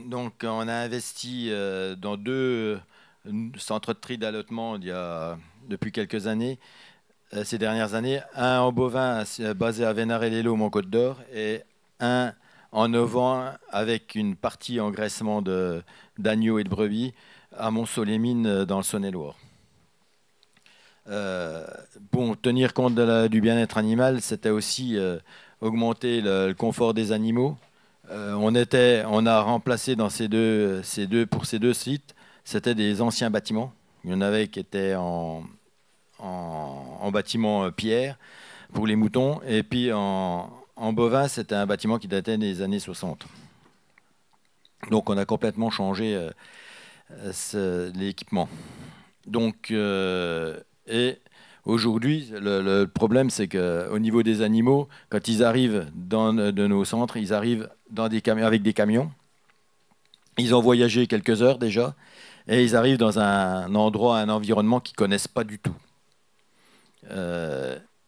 donc on a investi dans 2 centres de tri d'allottement il y a depuis quelques années, ces dernières années. Un en bovin basé à Vénaré-les-Laux, Mont-Côte d'Or, et un en ovin avec une partie engraissement d'agneaux et de brebis à Mont-Solémine dans le Saône-et-Loire. Pour tenir compte du bien-être animal, c'était aussi augmenter le confort des animaux. On a remplacé dans pour ces deux sites, c'était des anciens bâtiments. Il y en avait qui étaient en bâtiment pierre pour les moutons, et puis en bovin, c'était un bâtiment qui datait des années 60. Donc on a complètement changé l'équipement. Donc, et aujourd'hui, le problème, c'est qu'au niveau des animaux, quand ils arrivent de nos centres, ils arrivent avec des camions. Ils ont voyagé quelques heures déjà, et ils arrivent dans un endroit, un environnement qu'ils ne connaissent pas du tout.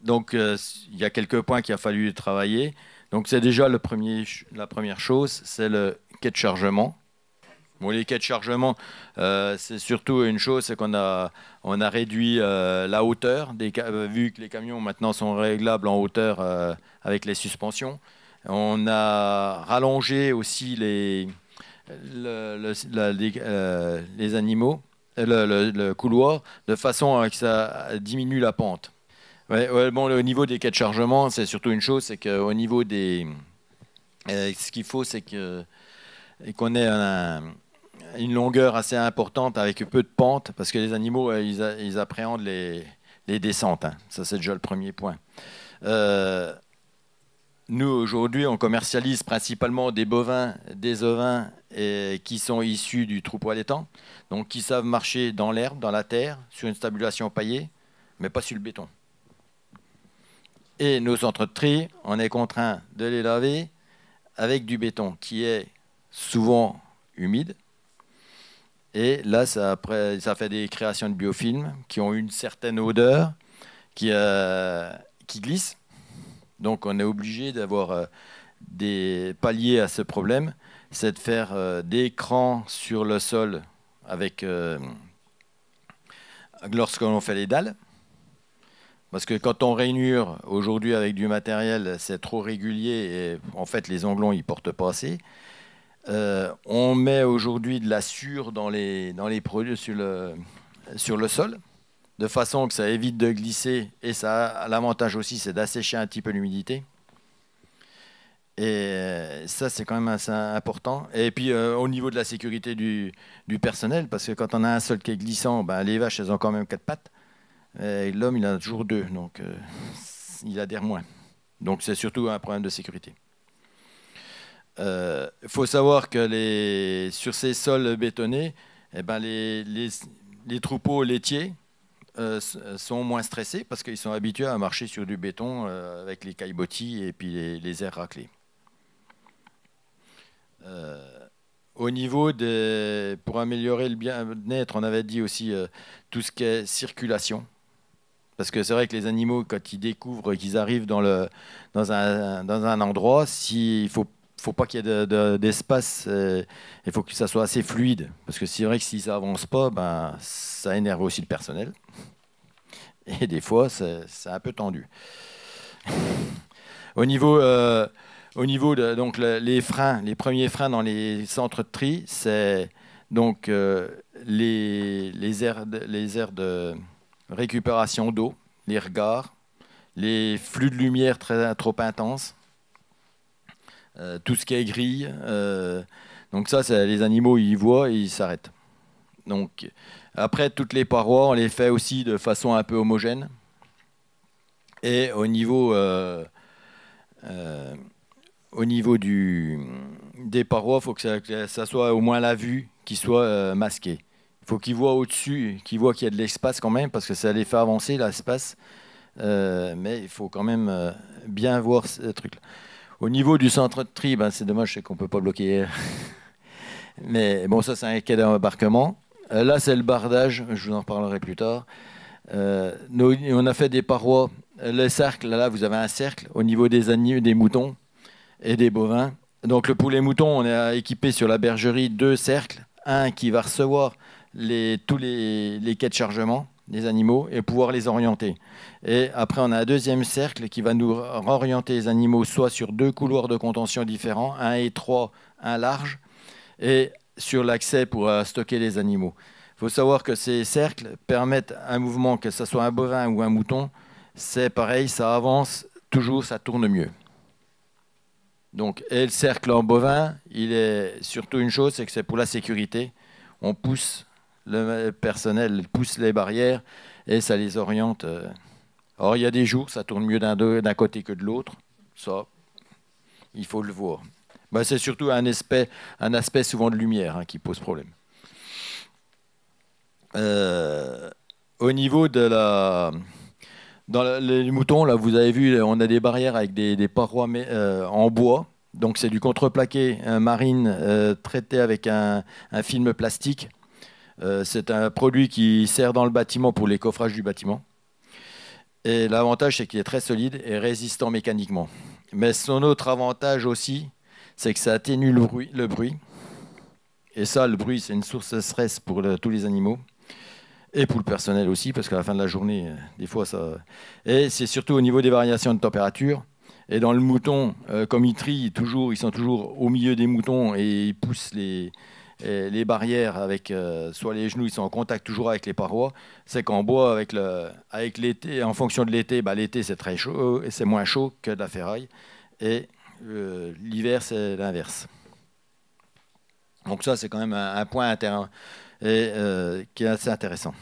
Donc, il y a quelques points qu'il a fallu travailler. Donc, c'est déjà la première chose, c'est le quai de chargement. Bon, les quais de chargement, c'est surtout une chose, c'est qu'on a réduit la hauteur, vu que les camions maintenant sont réglables en hauteur avec les suspensions. On a rallongé aussi les animaux, le couloir, de façon à que ça diminue la pente. Bon, au niveau des quais de chargement, c'est surtout une chose, c'est qu'au niveau des... ce qu'il faut, c'est qu'on ait une longueur assez importante avec peu de pente, parce que les animaux, ils appréhendent les descentes. Hein. Ça, c'est déjà le premier point. Nous, aujourd'hui, on commercialise principalement des bovins, des ovins qui sont issus du troupeau allaitant, donc qui savent marcher dans l'herbe, dans la terre, sur une stabulation paillée, mais pas sur le béton. Et nos centres de tri, on est contraint de les laver avec du béton qui est souvent humide. Et là, ça fait des créations de biofilms qui ont une certaine odeur, qui glissent. Donc, on est obligé d'avoir des paliers à ce problème. C'est de faire des crans sur le sol lorsqu'on fait les dalles. Parce que quand on rainure aujourd'hui avec du matériel, c'est trop régulier et en fait, les onglons, ils ne portent pas assez. On met aujourd'hui de la sure dans les produits sur le sol, de façon que ça évite de glisser, et ça a l'avantage aussi, c'est d'assécher un petit peu l'humidité. Et ça, c'est quand même assez important. Et puis, au niveau de la sécurité du personnel, parce que quand on a un sol qui est glissant, les vaches, elles ont quand même 4 pattes. Et l'homme, il en a toujours 2, donc il adhère moins. Donc, c'est surtout un problème de sécurité. Faut savoir que sur ces sols bétonnés, les troupeaux laitiers sont moins stressés parce qu'ils sont habitués à marcher sur du béton avec les caillebotis et puis les airs raclés. Au niveau pour améliorer le bien-être, on avait dit aussi tout ce qui est circulation. Parce que c'est vrai que les animaux, quand ils découvrent qu'ils arrivent dans un endroit, il faut pas qu'il y ait d'espace, il faut que ça soit assez fluide. Parce que c'est vrai que si ça avance pas, ça énerve aussi le personnel. Et des fois, c'est un peu tendu. Au niveau donc les freins, les premiers freins dans les centres de tri, c'est donc les aires de récupération d'eau, les regards, les flux de lumière trop intenses, tout ce qui est grille. Donc ça, les animaux, ils voient et ils s'arrêtent. Donc, après, toutes les parois, on les fait aussi de façon un peu homogène. Et au niveau des parois, il faut que ça soit au moins la vue qui soit masquée. Il faut qu'ils voient au-dessus, qu'ils voient qu'il y a de l'espace quand même, parce que ça les fait avancer, l'espace. Mais il faut quand même bien voir ce truc-là. Au niveau du centre de tri, c'est dommage, c'est qu'on ne peut pas bloquer. Mais bon, ça, c'est un quai d'embarquement. Là, c'est le bardage, je vous en parlerai plus tard. On a fait des parois. Le cercle, là, vous avez un cercle au niveau des agneaux, des moutons et des bovins. Donc, pour les moutons, on a équipé sur la bergerie 2 cercles. Un qui va recevoir tous les quais de chargement des animaux et pouvoir les orienter. Et après, on a un deuxième cercle qui va nous orienter les animaux soit sur 2 couloirs de contention différents, un étroit, un large, et sur l'accès pour stocker les animaux. Il faut savoir que ces cercles permettent un mouvement, que ce soit un bovin ou un mouton, c'est pareil, ça avance toujours, ça tourne mieux. Donc, et le cercle en bovin, il est surtout une chose, c'est que c'est pour la sécurité. On pousse, le personnel pousse les barrières et ça les oriente. Alors, il y a des jours, ça tourne mieux d'un côté que de l'autre. Ça, il faut le voir. Ben, c'est surtout un aspect souvent de lumière qui pose problème. Au niveau de les moutons, là, vous avez vu, on a des barrières avec des parois en bois. Donc, c'est du contreplaqué marine traité avec un film plastique. C'est un produit qui sert dans le bâtiment pour les coffrages du bâtiment. Et l'avantage, c'est qu'il est très solide et résistant mécaniquement. Mais son autre avantage aussi, c'est que ça atténue le bruit. Et ça, le bruit, c'est une source de stress pour tous les animaux. Et pour le personnel aussi, parce qu'à la fin de la journée, des fois, ça... Et c'est surtout au niveau des variations de température. Et dans le mouton, comme ils trient toujours, ils sont toujours au milieu des moutons et ils poussent les barrières avec soit les genoux, ils sont en contact toujours avec les parois. C'est qu'en bois, avec l'été, en fonction de l'été, l'été c'est très chaud et c'est moins chaud que de la ferraille. Et l'hiver, c'est l'inverse. Donc ça, c'est quand même un point qui est assez intéressant.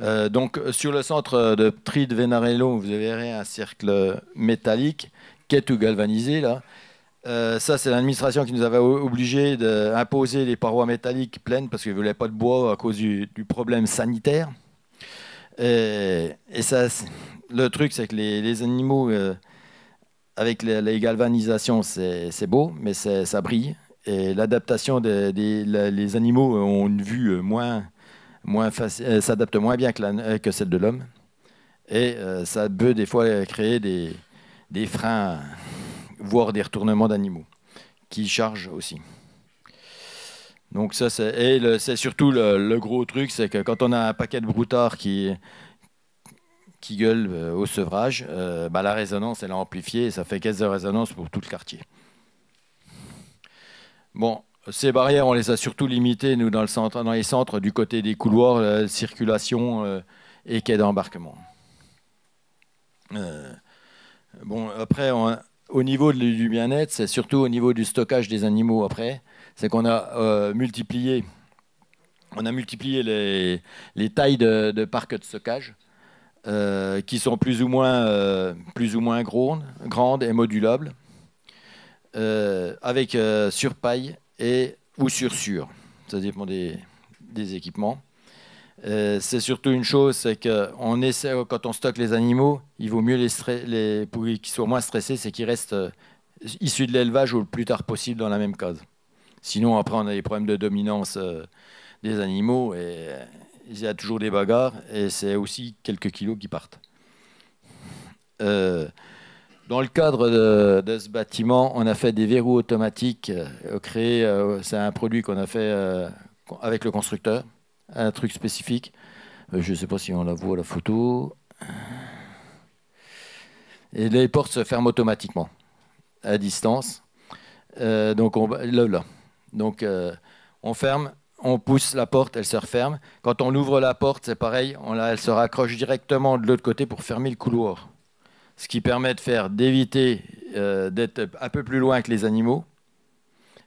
Donc sur le centre de tri de Venarello, vous verrez un cercle métallique qui est tout galvanisé là. Ça, c'est l'administration qui nous avait obligé d'imposer les parois métalliques pleines parce qu'ils ne voulaient pas de bois à cause du problème sanitaire. Et ça, le truc, c'est que les animaux, avec les galvanisations, c'est beau, mais ça brille. Et l'adaptation les animaux ont une vue s'adapte moins bien que celle de l'homme. Et ça peut des fois créer des freins, voire des retournements d'animaux, qui chargent aussi. Donc ça, c'est surtout le gros truc, c'est que quand on a un paquet de broutards qui gueule au sevrage, la résonance, elle est amplifiée et ça fait caisse de résonance pour tout le quartier. Bon, ces barrières, on les a surtout limitées, nous, dans les centres, du côté des couloirs, circulation et quai d'embarquement. Bon, après, au niveau du bien-être, c'est surtout au niveau du stockage des animaux après, c'est qu'on a multiplié les tailles de parcs de stockage qui sont plus ou moins grandes et modulables, avec surpaille ou sur. Ça dépend des équipements. C'est surtout une chose, c'est que quand on stocke les animaux, il vaut mieux pour qu'ils soient moins stressés, c'est qu'ils restent issus de l'élevage au plus tard possible dans la même case. Sinon, après, on a des problèmes de dominance des animaux et il y a toujours des bagarres et c'est aussi quelques kilos qui partent. Dans le cadre de ce bâtiment, on a fait des verrous automatiques c'est un produit qu'on a fait avec le constructeur. Un truc spécifique. Je ne sais pas si on la voit, la photo. Et les portes se ferment automatiquement, à distance. Donc, on ferme, on pousse la porte, elle se referme. Quand on ouvre la porte, c'est pareil, elle se raccroche directement de l'autre côté pour fermer le couloir. Ce qui permet d'éviter d'être un peu plus loin que les animaux.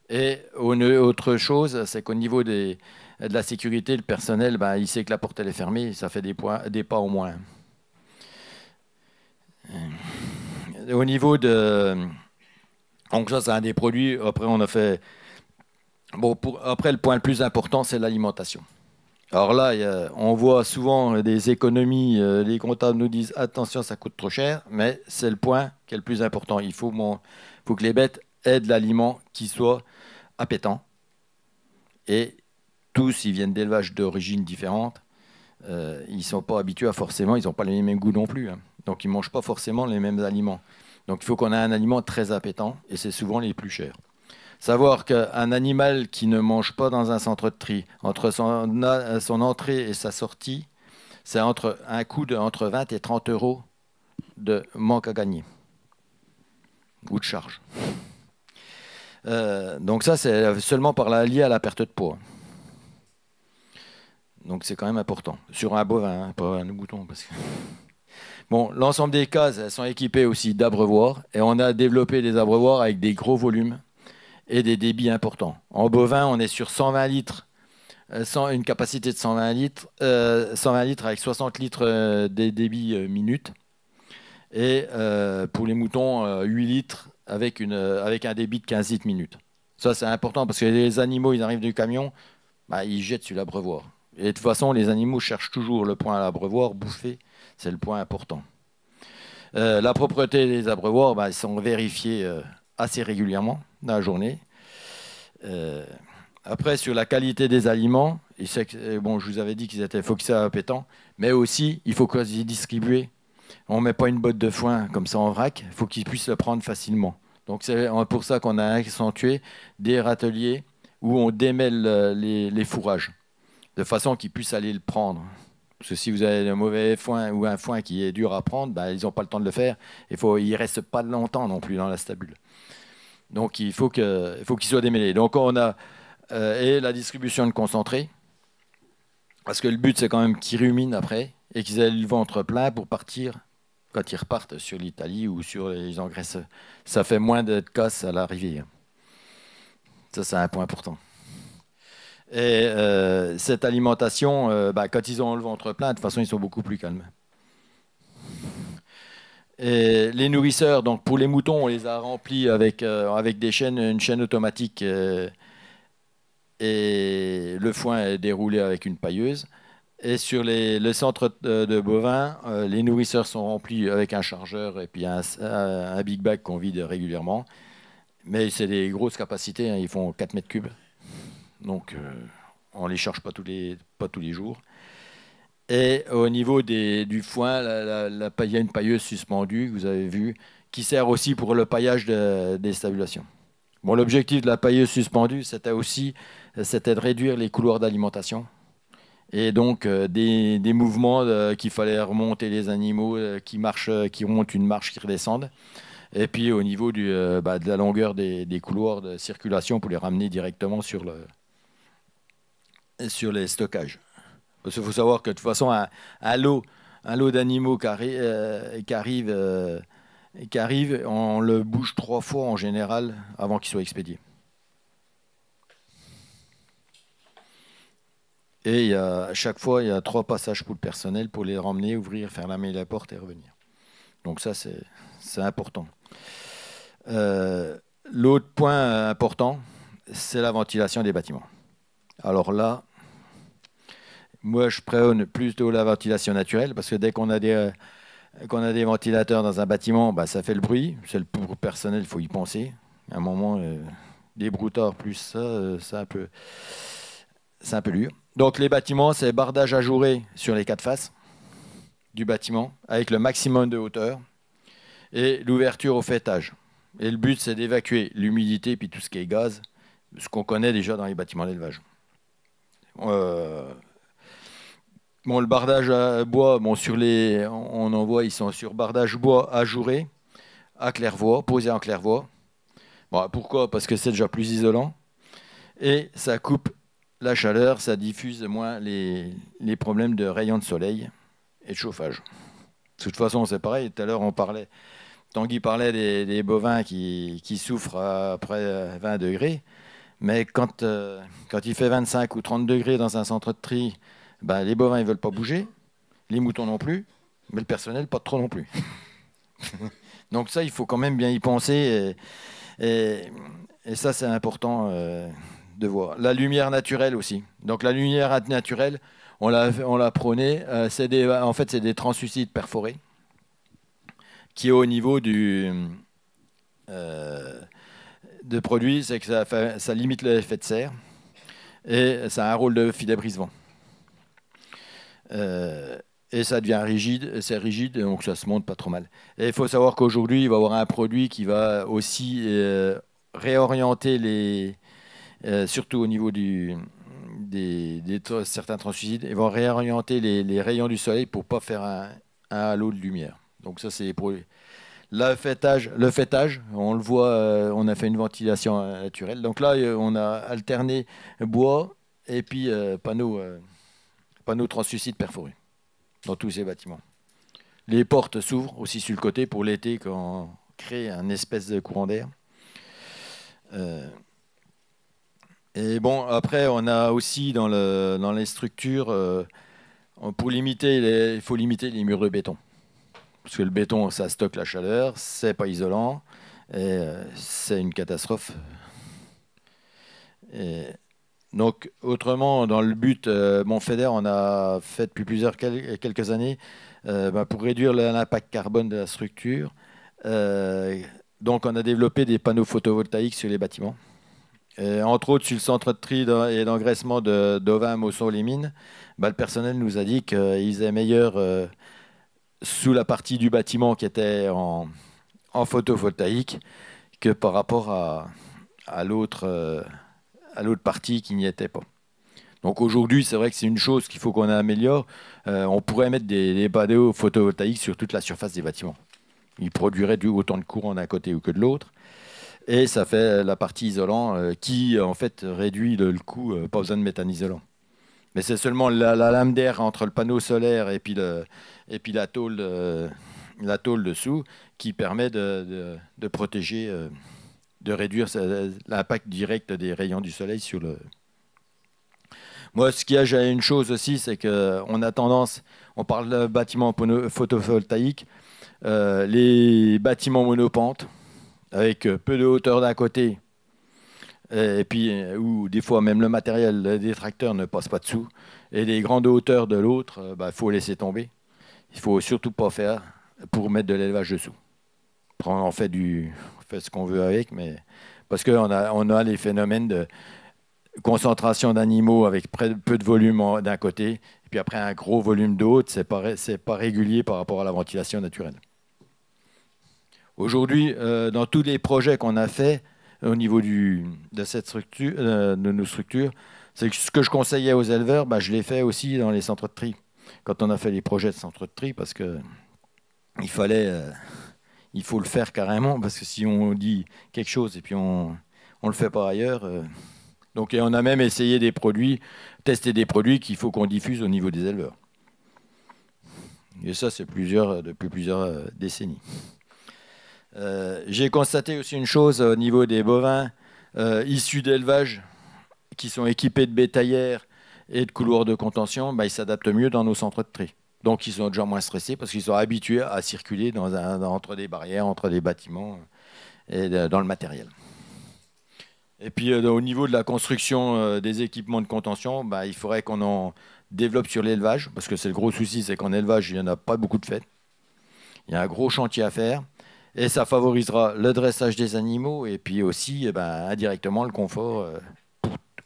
Et autre chose, c'est qu'au niveau de la sécurité, le personnel, il sait que la porte elle est fermée, ça fait des pas au moins. Au niveau donc ça, c'est un des produits. Après, on a fait... après, le point le plus important, c'est l'alimentation. Alors là, on voit souvent des économies. Les comptables nous disent « Attention, ça coûte trop cher », mais c'est le point qui est le plus important. Il faut que les bêtes aient de l'aliment qui soit appétant. Et tous, ils viennent d'élevages d'origine différentes. Ils ne sont pas habitués ils n'ont pas les mêmes goûts non plus. Donc, ils ne mangent pas forcément les mêmes aliments. Donc, il faut qu'on ait un aliment très appétant, et c'est souvent les plus chers. Savoir qu'un animal qui ne mange pas dans un centre de tri, entre son entrée et sa sortie, c'est un coût entre 20 et 30 euros de manque à gagner ou de charge. Donc ça, c'est seulement lié à la perte de poids. Donc c'est quand même important. Sur un bovin, hein, pas un mouton. Parce que... Bon, l'ensemble des cases, elles sont équipées aussi d'abreuvoirs. Et on a développé des abreuvoirs avec des gros volumes et des débits importants. En bovin, on est sur 120 litres, une capacité de 120 litres, 120 litres avec 60 litres des débits minutes. Et pour les moutons, 8 litres avec un débit de 15 litres minutes. Ça, c'est important parce que les animaux, ils arrivent du camion, bah, ils jettent sur l'abreuvoir. Et de toute façon, les animaux cherchent toujours le point à l'abreuvoir, bouffer, c'est le point important. La propreté des abreuvoirs, bah, ils sont vérifiés assez régulièrement dans la journée. Après, sur la qualité des aliments, bon, je vous avais dit qu'ils étaient focusés à pétant, mais aussi, il faut qu'ils distribuent. On ne met pas une botte de foin comme ça en vrac, il faut qu'ils puissent le prendre facilement. Donc c'est pour ça qu'on a accentué des râteliers où on démêle les fourrages, de façon qu'ils puissent aller le prendre. Parce que si vous avez un mauvais foin ou un foin qui est dur à prendre, ben, ils n'ont pas le temps de le faire. Il ne reste pas longtemps non plus dans la stabule. Donc il faut qu'il soit démêlé. Donc on a et la distribution de concentré, parce que le but c'est quand même qu'ils ruminent après et qu'ils aient le ventre plein pour partir. Quand ils repartent sur l'Italie ou sur les engraisseurs, ça fait moins de casse à l'arrivée. Ça, c'est un point important. Et cette alimentation, bah, quand ils ont le ventre plein, de toute façon, ils sont beaucoup plus calmes. Et les nourrisseurs, donc pour les moutons, on les a remplis avec des chaînes, une chaîne automatique et le foin est déroulé avec une pailleuse. Et sur le centre de bovins, les nourrisseurs sont remplis avec un chargeur et puis un big bag qu'on vide régulièrement. Mais c'est des grosses capacités, hein, ils font 4 mètres cubes. Donc on ne les charge pas tous les jours. Et au niveau du foin, il y a une pailleuse suspendue, que vous avez vu, qui sert aussi pour le paillage des stabulations. Bon, l'objectif de la pailleuse suspendue, c'était de réduire les couloirs d'alimentation. Et donc des mouvements qu'il fallait remonter les animaux qui remontent une marche, qui redescendent. Et puis au niveau de la longueur des couloirs de circulation pour les ramener directement sur les stockages. Parce qu'il faut savoir que de toute façon, un lot d'animaux qui arrive, on le bouge 3 fois en général avant qu'il soit expédié. Et à chaque fois, il y a 3 passages pour le personnel pour les ramener, ouvrir, faire lamer la porte et revenir. Donc ça, c'est important. L'autre point important, c'est la ventilation des bâtiments. Alors là, moi, je prône plutôt la ventilation naturelle, parce que dès qu'on a des ventilateurs dans un bâtiment, bah, ça fait le bruit. Pour le personnel, il faut y penser. À un moment, des broutards plus ça, c'est un peu dur. Donc les bâtiments, c'est bardage ajouré sur les 4 faces du bâtiment, avec le maximum de hauteur, et l'ouverture au faîtage. Et le but, c'est d'évacuer l'humidité puis tout ce qui est gaz, ce qu'on connaît déjà dans les bâtiments d'élevage. Bon, le bardage à bois, bon, on en voit, ils sont sur bardage bois ajouré, à claire-voie, posé en claire-voie. Bon, pourquoi ? Parce que c'est déjà plus isolant, et ça coupe la chaleur, ça diffuse moins les problèmes de rayons de soleil et de chauffage. De toute façon, c'est pareil. Tout à l'heure, Tanguy parlait des bovins qui souffrent après 20 degrés. Mais quand il fait 25 ou 30 degrés dans un centre de tri, ben, les bovins ne veulent pas bouger, les moutons non plus, mais le personnel pas trop non plus. Donc ça, il faut quand même bien y penser. Et ça, c'est important de voir. La lumière naturelle aussi. Donc la lumière naturelle, on l'a prônée. C'est des translucides perforés qui est au niveau de produit, c'est que ça limite l'effet de serre et ça a un rôle de filet brise-vent. Et ça devient rigide, c'est rigide, donc ça se monte pas trop mal. Et il faut savoir qu'aujourd'hui, il va y avoir un produit qui va aussi réorienter surtout au niveau du certains translucides et vont réorienter les rayons du soleil pour ne pas faire un halo de lumière. Donc ça, c'est pour le fêtage, on le voit, on a fait une ventilation naturelle. Donc là, on a alterné bois et puis panneaux translucides perforés dans tous ces bâtiments. Les portes s'ouvrent aussi sur le côté pour l'été quand on crée un espèce de courant d'air. Et bon, après, on a aussi dans les structures, pour limiter, il faut limiter les murs de béton. Parce que le béton, ça stocke la chaleur, c'est pas isolant, et c'est une catastrophe. Et donc, autrement, dans le but, Montfeder, on a fait depuis quelques années pour réduire l'impact carbone de la structure. Donc, on a développé des panneaux photovoltaïques sur les bâtiments. Et entre autres, sur le centre de tri et d'engraissement d'Auvin, Mosson-les-Mines, le personnel nous a dit qu'ils étaient meilleurs sous la partie du bâtiment qui était en photovoltaïque que par rapport à l'autre partie qui n'y était pas. Donc aujourd'hui, c'est vrai que c'est une chose qu'il faut qu'on améliore. On pourrait mettre des panneaux photovoltaïques sur toute la surface des bâtiments. Ils produiraient autant de courant d'un côté ou que de l'autre. Et ça fait la partie isolant qui, en fait, réduit le coût. Pas besoin de mettre un isolant. Mais c'est seulement la lame d'air entre le panneau solaire et puis la tôle dessous qui permet de protéger, de réduire l'impact direct des rayons du soleil sur le... Moi, j'ai une chose aussi, c'est qu'on a tendance, on parle de bâtiments photovoltaïques, les bâtiments monopentes, avec peu de hauteur d'un côté, et puis où des fois même le matériel des tracteurs ne passe pas dessous, et les grandes hauteurs de l'autre, faut laisser tomber. Il faut surtout pas faire pour mettre de l'élevage dessous. On fait ce qu'on veut avec, mais parce qu'on a les phénomènes de concentration d'animaux avec peu de volume d'un côté, et puis après un gros volume d'autre, c'est pas régulier par rapport à la ventilation naturelle. Aujourd'hui, dans tous les projets qu'on a faits au niveau de cette structure, de nos structures, c'est que ce que je conseillais aux éleveurs, je l'ai fait aussi dans les centres de tri. Quand on a fait les projets de centres de tri, parce que il faut le faire carrément, parce que si on dit quelque chose et puis on le fait par ailleurs. Donc on a même essayé tester des produits qu'il faut qu'on diffuse au niveau des éleveurs. Et ça, c'est depuis plusieurs décennies. J'ai constaté aussi une chose au niveau des bovins issus d'élevage qui sont équipés de bétaillères et de couloirs de contention, ils s'adaptent mieux dans nos centres de tri. Donc ils sont déjà moins stressés parce qu'ils sont habitués à circuler entre des barrières, entre des bâtiments et dans le matériel. Et puis au niveau de la construction des équipements de contention, il faudrait qu'on en développe sur l'élevage, parce que c'est le gros souci, c'est qu'en élevage, il n'y en a pas beaucoup de fait. Il y a un gros chantier à faire. Et ça favorisera le dressage des animaux et puis aussi indirectement le confort,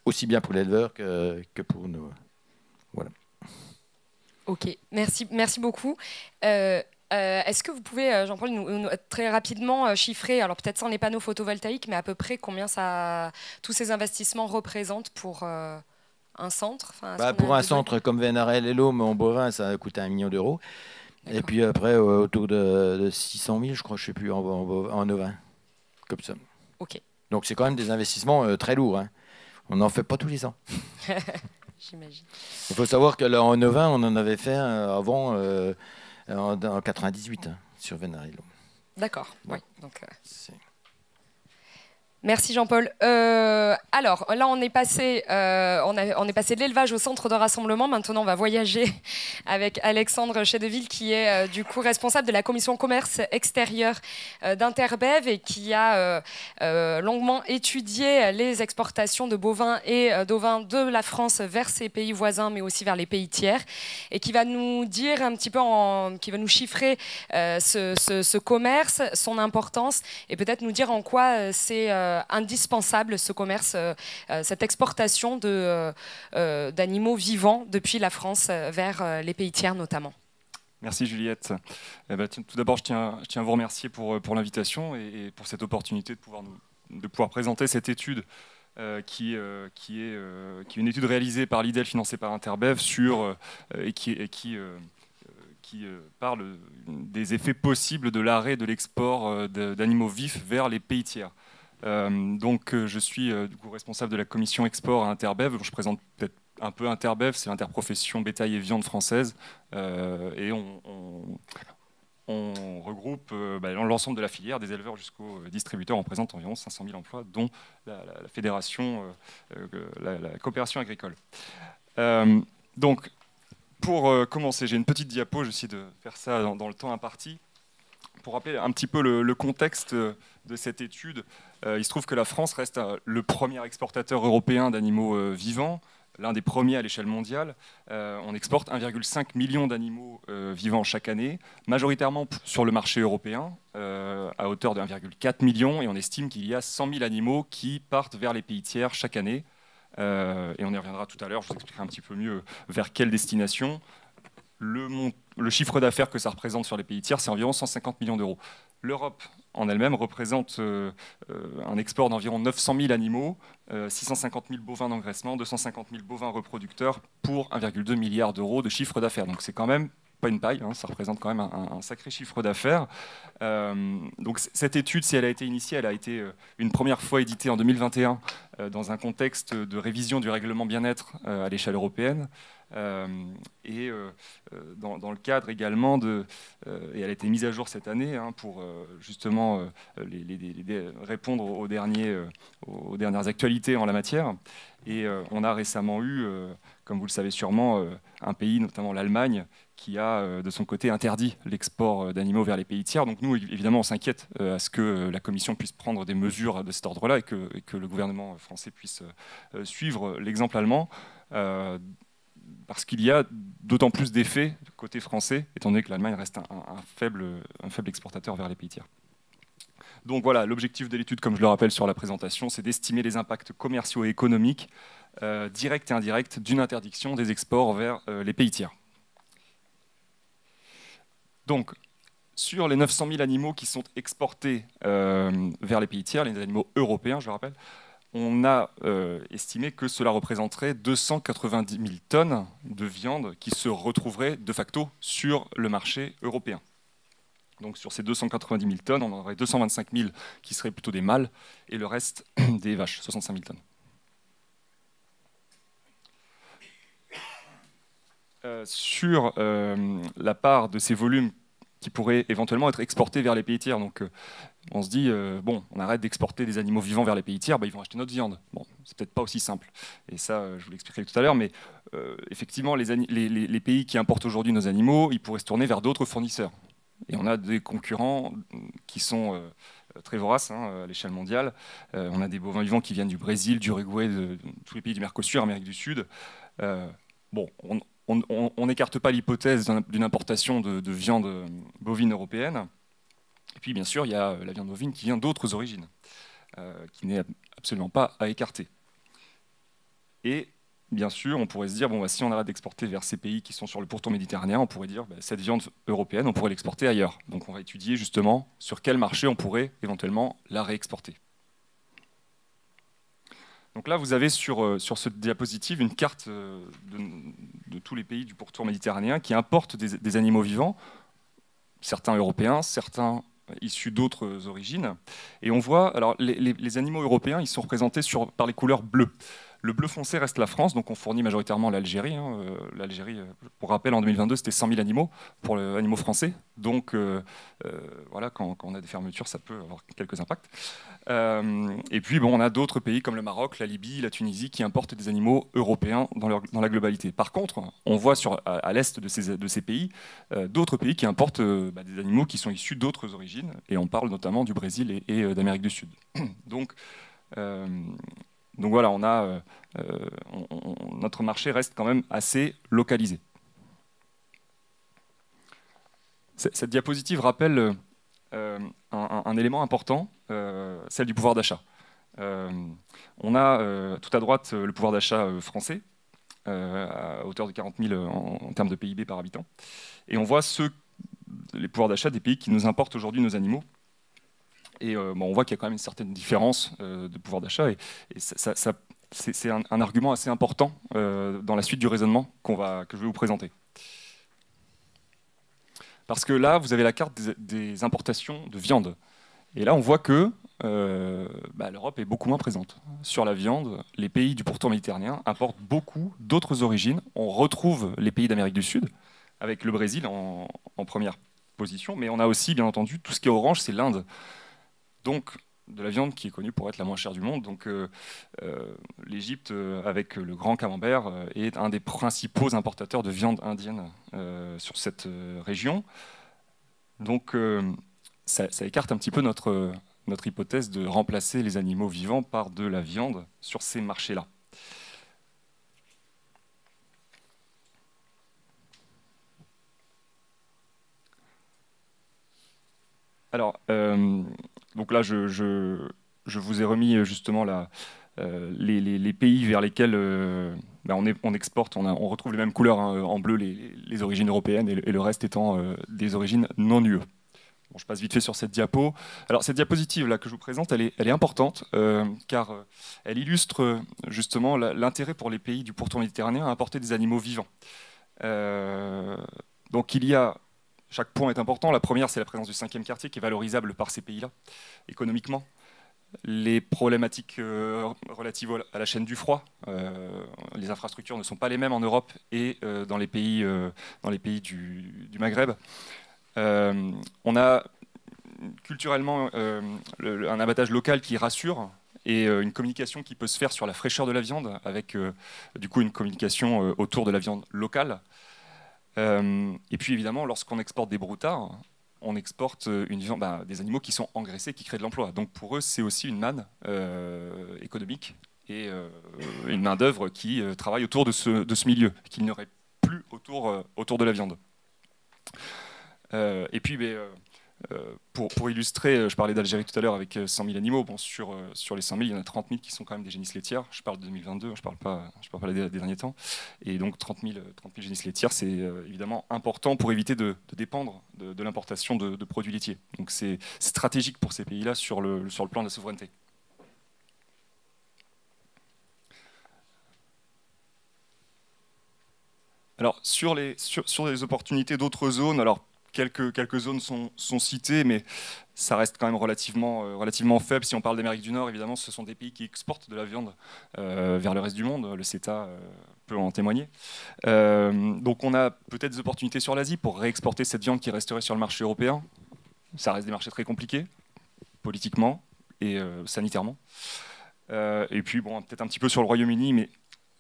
aussi bien pour l'éleveur que pour nous. Voilà. Ok, merci beaucoup. Est-ce que vous pouvez, Jean-Paul, nous très rapidement chiffrer, alors peut-être sans les panneaux photovoltaïques, mais à peu près combien tous ces investissements représentent pour un centre? Pour un centre comme Vénarel et l'Aume en bovin, ça a coûté 1 million d'euros. Et puis après, autour de 600 000, je crois, je ne sais plus, en ovin, comme ça. Ok. Donc c'est quand même des investissements très lourds. Hein. On n'en fait pas tous les ans. J'imagine. Il faut savoir qu'en ovin, on en avait fait avant, en 98, sur Vénarel. D'accord, oui. Donc, merci Jean-Paul. Alors là, on est passé de l'élevage au centre de rassemblement. Maintenant, on va voyager avec Alexandre Chedeville, qui est du coup responsable de la commission commerce extérieur d'Interbev et qui a longuement étudié les exportations de bovins et d'ovins de la France vers ses pays voisins, mais aussi vers les pays tiers, et qui va nous dire un petit peu, qui va nous chiffrer ce commerce, son importance, et peut-être nous dire en quoi c'est indispensable ce commerce, cette exportation d'animaux vivants depuis la France vers les pays tiers notamment. Merci Juliette. Tout d'abord, je tiens à vous remercier pour l'invitation et pour cette opportunité de pouvoir présenter cette étude qui est une étude réalisée par l'IDEL financée par Interbev et qui parle des effets possibles de l'arrêt de l'export d'animaux vifs vers les pays tiers. Donc je suis du coup responsable de la commission export à Interbev. Je présente peut-être un peu Interbev, c'est l'interprofession bétail et viande française, et on regroupe l'ensemble de la filière, des éleveurs jusqu'aux distributeurs. On représente environ 500 000 emplois, dont la fédération, la coopération agricole. Donc, pour commencer, j'ai une petite diapo, j'essaie de faire ça dans le temps imparti. Pour rappeler un petit peu le contexte de cette étude, il se trouve que la France reste le premier exportateur européen d'animaux vivants, l'un des premiers à l'échelle mondiale. On exporte 1,5 million d'animaux vivants chaque année, majoritairement sur le marché européen, à hauteur de 1,4 million, et on estime qu'il y a 100 000 animaux qui partent vers les pays tiers chaque année. Et on y reviendra tout à l'heure, je vous expliquerai un petit peu mieux vers quelle destination. Le chiffre d'affaires que ça représente sur les pays tiers, c'est environ 150 millions d'euros. L'Europe en elle-même représente un export d'environ 900 000 animaux, 650 000 bovins d'engraissement, 250 000 bovins reproducteurs pour 1,2 milliard d'euros de chiffre d'affaires. Donc c'est quand même pas une paille, hein, ça représente quand même un sacré chiffre d'affaires. Donc cette étude, si elle a été initiée, elle a été une première fois éditée en 2021 dans un contexte de révision du règlement bien-être à l'échelle européenne. Et dans le cadre également et elle a été mise à jour cette année pour justement répondre aux dernières actualités en la matière. Et on a récemment eu, comme vous le savez sûrement, un pays, notamment l'Allemagne, qui a de son côté interdit l'export d'animaux vers les pays tiers. Donc nous, évidemment, on s'inquiète à ce que la Commission puisse prendre des mesures de cet ordre-là et que le gouvernement français puisse suivre l'exemple allemand. Parce qu'il y a d'autant plus d'effets côté français, étant donné que l'Allemagne reste un faible exportateur vers les pays tiers. Donc voilà, l'objectif de l'étude, comme je le rappelle sur la présentation, c'est d'estimer les impacts commerciaux et économiques, directs et indirects, d'une interdiction des exports vers les pays tiers. Donc, sur les 900 000 animaux qui sont exportés vers les pays tiers, les animaux européens, je le rappelle, on a estimé que cela représenterait 290 000 tonnes de viande qui se retrouveraient de facto sur le marché européen. Donc sur ces 290 000 tonnes, on aurait 225 000 qui seraient plutôt des mâles et le reste des vaches, 65 000 tonnes. Sur la part de ces volumes qui pourraient éventuellement être exportés vers les pays tiers. Donc on se dit, bon, on arrête d'exporter des animaux vivants vers les pays tiers, ils vont acheter notre viande. Bon, c'est peut-être pas aussi simple. Et ça, je vous l'expliquerai tout à l'heure, mais effectivement, les pays qui importent aujourd'hui nos animaux, ils pourraient se tourner vers d'autres fournisseurs. Et on a des concurrents qui sont très voraces à l'échelle mondiale. On a des bovins vivants qui viennent du Brésil, du Uruguay, de tous les pays du Mercosur, Amérique du Sud. Bon, on n'écarte pas l'hypothèse d'une importation de viande bovine européenne. Et puis, bien sûr, il y a la viande bovine qui vient d'autres origines, qui n'est absolument pas à écarter. Et bien sûr, on pourrait se dire, bon, si on arrête d'exporter vers ces pays qui sont sur le pourtour méditerranéen, on pourrait dire, cette viande européenne, on pourrait l'exporter ailleurs. Donc on va étudier justement sur quel marché on pourrait éventuellement la réexporter. Donc là, vous avez sur cette diapositive une carte de tous les pays du pourtour méditerranéen qui importent des animaux vivants, certains européens, certains issus d'autres origines. Et on voit, alors les animaux européens, ils sont représentés par les couleurs bleues. Le bleu foncé reste la France, donc on fournit majoritairement l'Algérie. L'Algérie, pour rappel, en 2022, c'était 100 000 animaux pour les animaux français. Donc voilà, quand on a des fermetures, ça peut avoir quelques impacts. Et puis, bon, on a d'autres pays comme le Maroc, la Libye, la Tunisie, qui importent des animaux européens dans la globalité. Par contre, on voit à l'est de ces pays, d'autres pays qui importent des animaux qui sont issus d'autres origines. Et on parle notamment du Brésil et d'Amérique du Sud. Donc voilà, notre marché reste quand même assez localisé. Cette diapositive rappelle un élément important, celle du pouvoir d'achat. On a tout à droite le pouvoir d'achat français, à hauteur de 40 000 en termes de PIB par habitant. Et on voit les pouvoirs d'achat des pays qui nous importent aujourd'hui nos animaux. Et bon, on voit qu'il y a quand même une certaine différence de pouvoir d'achat. Et c'est un argument assez important dans la suite du raisonnement que je vais vous présenter. Parce que là, vous avez la carte des importations de viande. Et là, on voit que l'Europe est beaucoup moins présente. Sur la viande, les pays du pourtour méditerranéen importent beaucoup d'autres origines. On retrouve les pays d'Amérique du Sud, avec le Brésil en première position, mais on a aussi, bien entendu, tout ce qui est orange, c'est l'Inde. Donc, de la viande qui est connue pour être la moins chère du monde. Donc, l'Égypte, avec le grand camembert, est un des principaux importateurs de viande indienne sur cette région. Donc, ça écarte un petit peu notre hypothèse de remplacer les animaux vivants par de la viande sur ces marchés-là. Alors, donc là, je vous ai remis justement les pays vers lesquels on exporte. On retrouve les mêmes couleurs, hein, en bleu les origines européennes et le reste étant des origines non UE. Bon, je passe vite fait sur cette diapo. Alors cette diapositive là que je vous présente, elle est importante car elle illustre justement l'intérêt pour les pays du pourtour méditerranéen à importer des animaux vivants. Donc chaque point est important. La première, c'est la présence du 5e quartier qui est valorisable par ces pays-là, économiquement. Les problématiques relatives à la chaîne du froid. Les infrastructures ne sont pas les mêmes en Europe et dans les pays du Maghreb. On a culturellement un abattage local qui rassure et une communication qui peut se faire sur la fraîcheur de la viande avec du coup une communication autour de la viande locale. Et puis évidemment, lorsqu'on exporte des broutards, on exporte une viande, des animaux qui sont engraissés, qui créent de l'emploi. Donc pour eux, c'est aussi une manne économique et une main-d'œuvre qui travaille autour de ce milieu, qu'il n'y aurait plus autour de la viande. Et puis, pour illustrer, je parlais d'Algérie tout à l'heure avec 100 000 animaux. Bon, sur les 100 000, il y en a 30 000 qui sont quand même des génisses laitières. Je parle de 2022, je ne parle pas des derniers temps. Et donc 30 000 génisses laitières, c'est évidemment important pour éviter de dépendre de l'importation de produits laitiers. Donc c'est stratégique pour ces pays-là sur le plan de la souveraineté. Alors sur les opportunités d'autres zones, alors quelques zones sont citées, mais ça reste quand même relativement faible. Si on parle d'Amérique du Nord, évidemment, ce sont des pays qui exportent de la viande vers le reste du monde. Le CETA peut en témoigner. Donc on a peut-être des opportunités sur l'Asie pour réexporter cette viande qui resterait sur le marché européen. Ça reste des marchés très compliqués, politiquement et sanitairement. Et puis, bon, peut-être un petit peu sur le Royaume-Uni, mais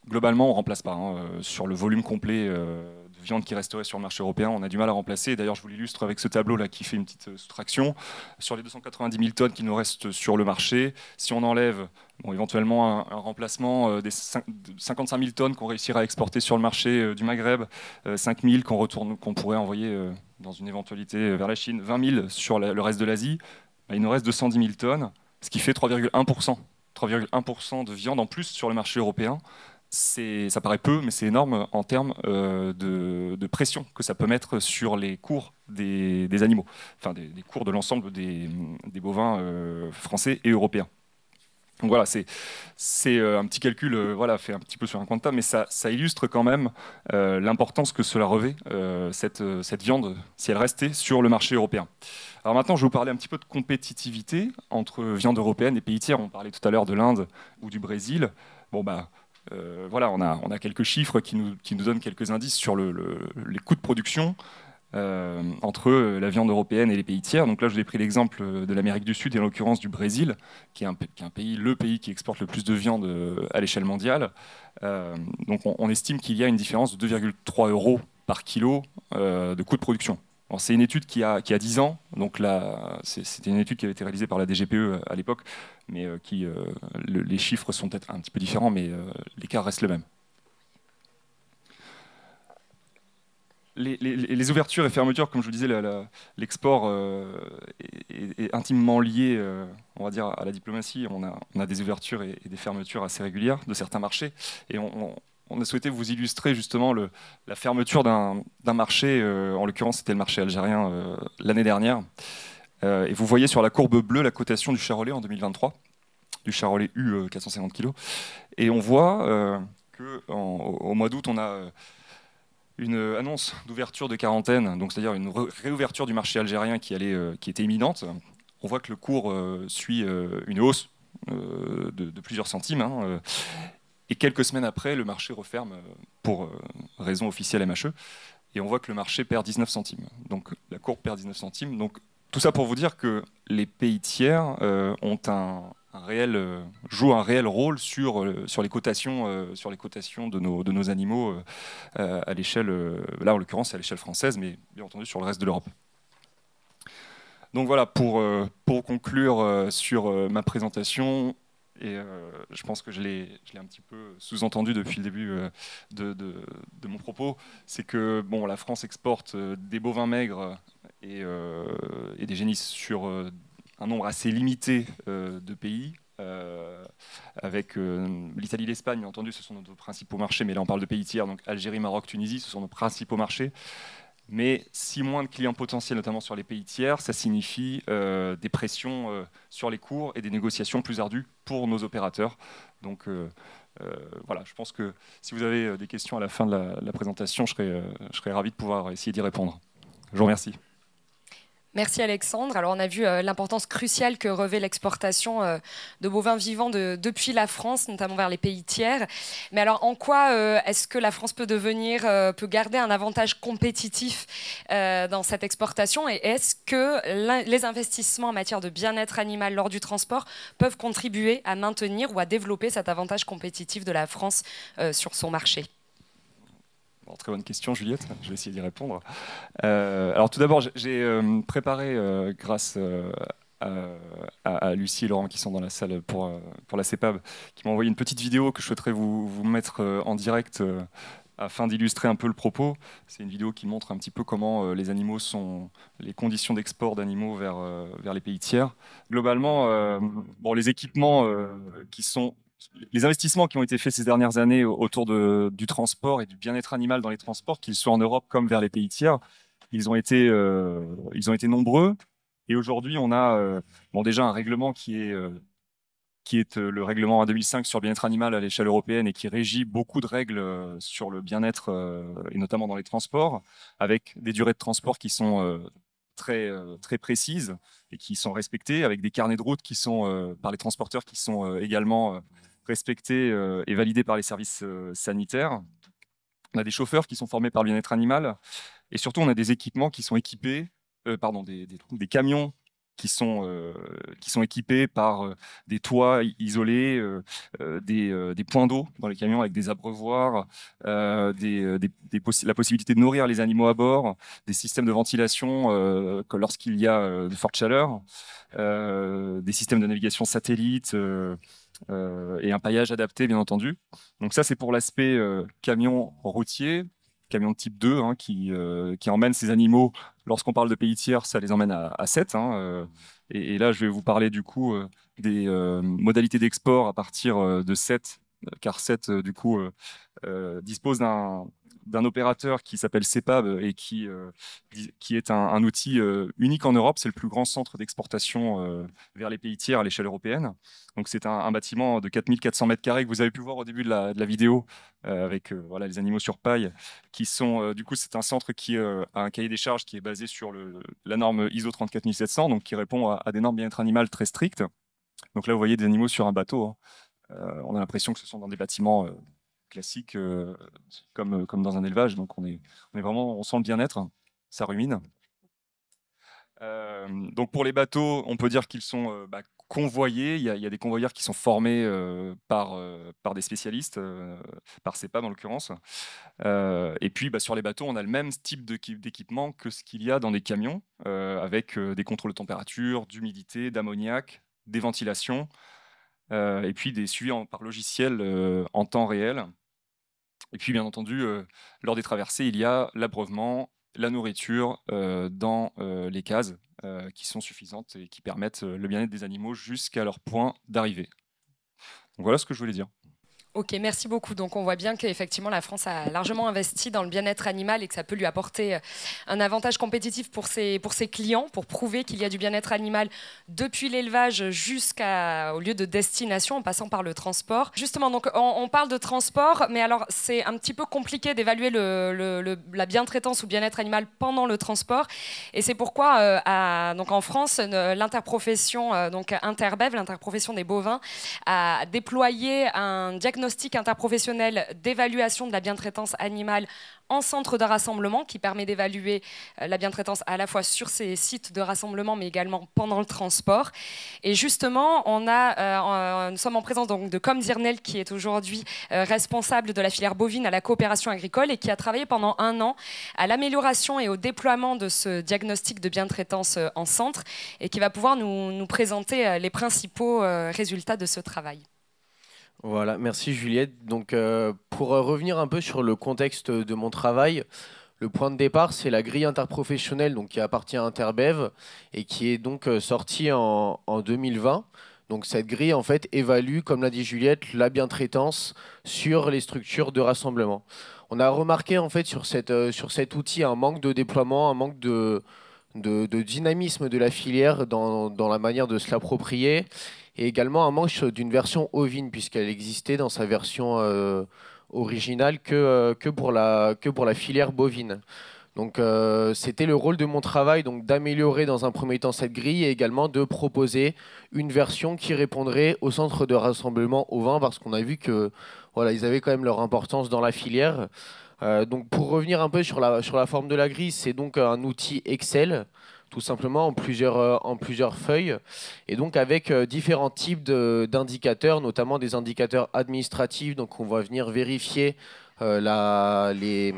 globalement, on ne remplace pas. Sur le volume complet de viande qui resterait sur le marché européen, on a du mal à remplacer. D'ailleurs, je vous l'illustre avec ce tableau-là qui fait une petite soustraction. Sur les 290 000 tonnes qui nous restent sur le marché, si on enlève éventuellement un remplacement des 55 000 tonnes qu'on réussirait à exporter sur le marché du Maghreb, 5 000 qu'on pourrait envoyer dans une éventualité vers la Chine, 20 000 sur le reste de l'Asie, il nous reste 210 000 tonnes, ce qui fait 3,1%. 3,1% de viande en plus sur le marché européen. Ça paraît peu, mais c'est énorme en termes de pression que ça peut mettre sur les cours des animaux, enfin des cours de l'ensemble des bovins français et européens. Donc voilà, c'est un petit calcul fait un petit peu sur un coin de table, mais ça illustre quand même l'importance que cela revêt, cette viande, si elle restait sur le marché européen. Alors maintenant, je vais vous parler un petit peu de compétitivité entre viande européenne et pays tiers. On parlait tout à l'heure de l'Inde ou du Brésil. Bon, voilà, on a quelques chiffres qui nous donnent quelques indices sur les coûts de production entre la viande européenne et les pays tiers. Donc là, je vous ai pris l'exemple de l'Amérique du Sud et en l'occurrence du Brésil, qui est le pays qui exporte le plus de viande à l'échelle mondiale. Donc on estime qu'il y a une différence de 2,3 € par kilo de coût de production. C'est une étude qui a 10 ans, donc c'était une étude qui avait été réalisée par la DGPE à l'époque, mais les chiffres sont peut-être un petit peu différents, mais l'écart reste le même. Les ouvertures et fermetures, comme je vous disais, l'export est intimement lié, on va dire, à la diplomatie. On a des ouvertures et des fermetures assez régulières de certains marchés, et on a souhaité vous illustrer justement la fermeture d'un marché, en l'occurrence c'était le marché algérien l'année dernière. Et vous voyez sur la courbe bleue la cotation du charolais en 2023, du charolais U 450 kg. Et on voit qu'au mois d'août, on a une annonce d'ouverture de quarantaine, donc c'est-à-dire une réouverture du marché algérien qui était imminente. On voit que le cours suit une hausse de plusieurs centimes. Et quelques semaines après, le marché referme pour raison officielle MHE. Et on voit que le marché perd 19 centimes. Donc la courbe perd 19 centimes. Donc tout ça pour vous dire que les pays tiers jouent un réel rôle sur les cotations de nos animaux à l'échelle, là en l'occurrence à l'échelle française, mais bien entendu sur le reste de l'Europe. Donc voilà, pour conclure sur ma présentation, et je pense que je l'ai un petit peu sous-entendu depuis le début de mon propos, c'est que bon, la France exporte des bovins maigres et des génisses sur un nombre assez limité de pays. Avec l'Italie et l'Espagne, bien entendu, ce sont nos principaux marchés, mais là on parle de pays tiers, donc Algérie, Maroc, Tunisie, ce sont nos principaux marchés. Mais si moins de clients potentiels, notamment sur les pays tiers, ça signifie des pressions sur les cours et des négociations plus ardues pour nos opérateurs. Donc voilà, je pense que si vous avez des questions à la fin de la présentation, je serais ravi de pouvoir essayer d'y répondre. Je vous remercie. Merci Alexandre. Alors on a vu l'importance cruciale que revêt l'exportation de bovins vivants depuis la France, notamment vers les pays tiers. Mais alors en quoi est-ce que la France peut garder un avantage compétitif dans cette exportation, et est-ce que les investissements en matière de bien-être animal lors du transport peuvent contribuer à maintenir ou à développer cet avantage compétitif de la France sur son marché ? Très bonne question, Juliette. Je vais essayer d'y répondre. Alors tout d'abord, j'ai préparé, grâce à Lucie et Laurent qui sont dans la salle pour la CEPAB, qui m'ont envoyé une petite vidéo que je souhaiterais vous mettre en direct afin d'illustrer un peu le propos. C'est une vidéo qui montre un petit peu comment les animaux les conditions d'export d'animaux vers les pays tiers. Globalement, les équipements les investissements qui ont été faits ces dernières années autour du transport et du bien-être animal dans les transports, qu'ils soient en Europe comme vers les pays tiers, ils ont été nombreux. Et aujourd'hui, on a déjà un règlement qui est le règlement 2005 sur le bien-être animal à l'échelle européenne et qui régit beaucoup de règles sur le bien-être et notamment dans les transports, avec des durées de transport qui sont très précises et qui sont respectées, avec des carnets de route qui sont par les transporteurs qui sont également respectés et validés par les services sanitaires. On a des chauffeurs qui sont formés par le bien-être animal, et surtout on a des équipements qui sont équipés, des camions qui sont équipés par des toits isolés, des points d'eau dans les camions avec des abreuvoirs, la possibilité de nourrir les animaux à bord, des systèmes de ventilation lorsqu'il y a de fortes chaleurs, des systèmes de navigation satellite et un paillage adapté, bien entendu. Donc ça, c'est pour l'aspect camion routier, camion de type 2, qui emmène ces animaux. Lorsqu'on parle de pays tiers, ça les emmène à 7. Et là, je vais vous parler du coup des modalités d'export à partir de 7, car 7, du coup, dispose d'un opérateur qui s'appelle CEPAB et qui est un outil unique en Europe. C'est le plus grand centre d'exportation vers les pays tiers à l'échelle européenne. Donc c'est un bâtiment de 4400 mètres carrés que vous avez pu voir au début de la vidéo avec les animaux sur paille qui sont du coup c'est un centre qui a un cahier des charges qui est basé sur la norme ISO 34700, donc qui répond à des normes bien-être animal très strictes. Donc là vous voyez des animaux sur un bateau. On a l'impression que ce sont dans des bâtiments classiques comme dans un élevage, donc on sent le bien-être, ça rumine. Donc pour les bateaux, on peut dire qu'ils sont convoyés. Il y a des convoyeurs qui sont formés par des spécialistes, par CEPAB en l'occurrence. Et puis sur les bateaux, on a le même type d'équipement que ce qu'il y a dans des camions, avec des contrôles de température, d'humidité, d'ammoniac, des ventilations, et puis des suivis par logiciel en temps réel. Et puis bien entendu, lors des traversées, il y a l'abreuvement, la nourriture dans les cases qui sont suffisantes et qui permettent le bien-être des animaux jusqu'à leur point d'arrivée. Donc voilà ce que je voulais dire. Ok, merci beaucoup. Donc on voit bien qu'effectivement la France a largement investi dans le bien-être animal et que ça peut lui apporter un avantage compétitif pour ses clients, pour prouver qu'il y a du bien-être animal depuis l'élevage jusqu'au lieu de destination, en passant par le transport. Justement, donc on parle de transport, mais alors c'est un petit peu compliqué d'évaluer la bientraitance ou bien-être animal pendant le transport. Et c'est pourquoi donc en France, l'interprofession donc Interbev, l'interprofession des bovins, a déployé un diagnostic interprofessionnel d'évaluation de la bientraitance animale en centre de rassemblement qui permet d'évaluer la bientraitance à la fois sur ces sites de rassemblement mais également pendant le transport. Et justement, nous sommes en présence donc de Com Zirnel qui est aujourd'hui responsable de la filière bovine à la coopération agricole et qui a travaillé pendant 1 an à l'amélioration et au déploiement de ce diagnostic de bientraitance en centre et qui va pouvoir nous présenter les principaux résultats de ce travail. Voilà, merci Juliette. Donc, pour revenir un peu sur le contexte de mon travail, le point de départ, c'est la grille interprofessionnelle donc, qui appartient à Interbev et qui est donc sortie en 2020. Donc, cette grille, en fait, évalue, comme l'a dit Juliette, la bientraitance sur les structures de rassemblement. On a remarqué, en fait, sur cet outil un manque de déploiement, un manque de dynamisme de la filière dans la manière de se l'approprier. Et également un manque d'une version ovine, puisqu'elle existait dans sa version originale que pour la filière bovine. Donc c'était le rôle de mon travail donc d'améliorer dans un premier temps cette grille et également de proposer une version qui répondrait au centre de rassemblement ovin, parce qu'on a vu que voilà, ils avaient quand même leur importance dans la filière. Donc pour revenir un peu sur la forme de la grille, c'est donc un outil Excel, tout simplement en plusieurs feuilles, et donc avec différents types d'indicateurs, notamment des indicateurs administratifs. Donc on va venir vérifier les